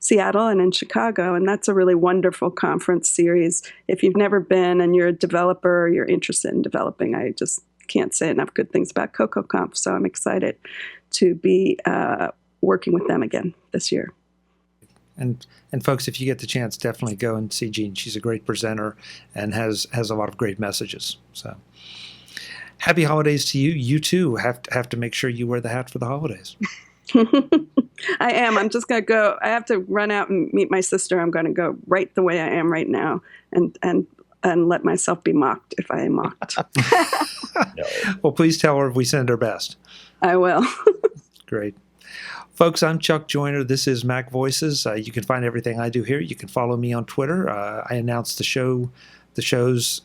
Seattle, and in Chicago. And that's a really wonderful conference series. If you've never been and you're a developer or you're interested in developing, I just can't say enough good things about CocoConf. So I'm excited to be working with them again this year. And folks, if you get the chance, definitely go and see Jean. She's a great presenter and has a lot of great messages. So happy holidays to you. You too have to make sure you wear the hat for the holidays. I am. I'm just going to go. I have to run out and meet my sister. I'm going to go right the way I am right now and let myself be mocked if I am mocked. No. Well, please tell her if we send her best. I will. Great. Folks, I'm Chuck Joyner. This is MacVoices. You can find everything I do here. You can follow me on Twitter. I announce the shows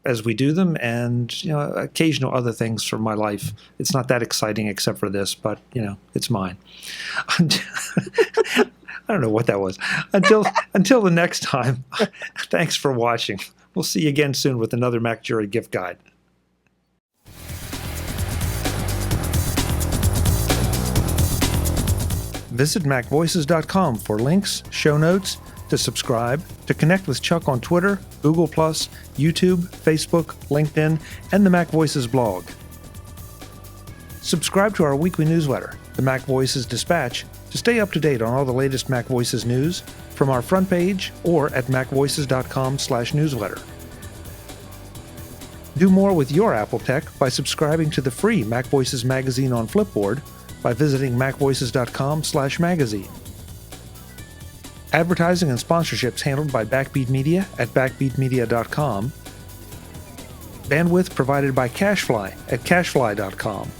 as we do them, and occasional other things from my life. It's not that exciting except for this, but it's mine. I don't know what that was. Until the next time, thanks for watching. We'll see you again soon with another MacJury gift guide. Visit MacVoices.com for links, show notes, to subscribe, to connect with Chuck on Twitter, Google+, YouTube, Facebook, LinkedIn, and the MacVoices blog. Subscribe to our weekly newsletter, the MacVoices Dispatch, to stay up to date on all the latest MacVoices news from our front page or at macvoices.com/newsletter. Do more with your Apple tech by subscribing to the free MacVoices magazine on Flipboard by visiting macvoices.com/magazine. Advertising and sponsorships handled by Backbeat Media at backbeatmedia.com. Bandwidth provided by Cashfly at cashfly.com.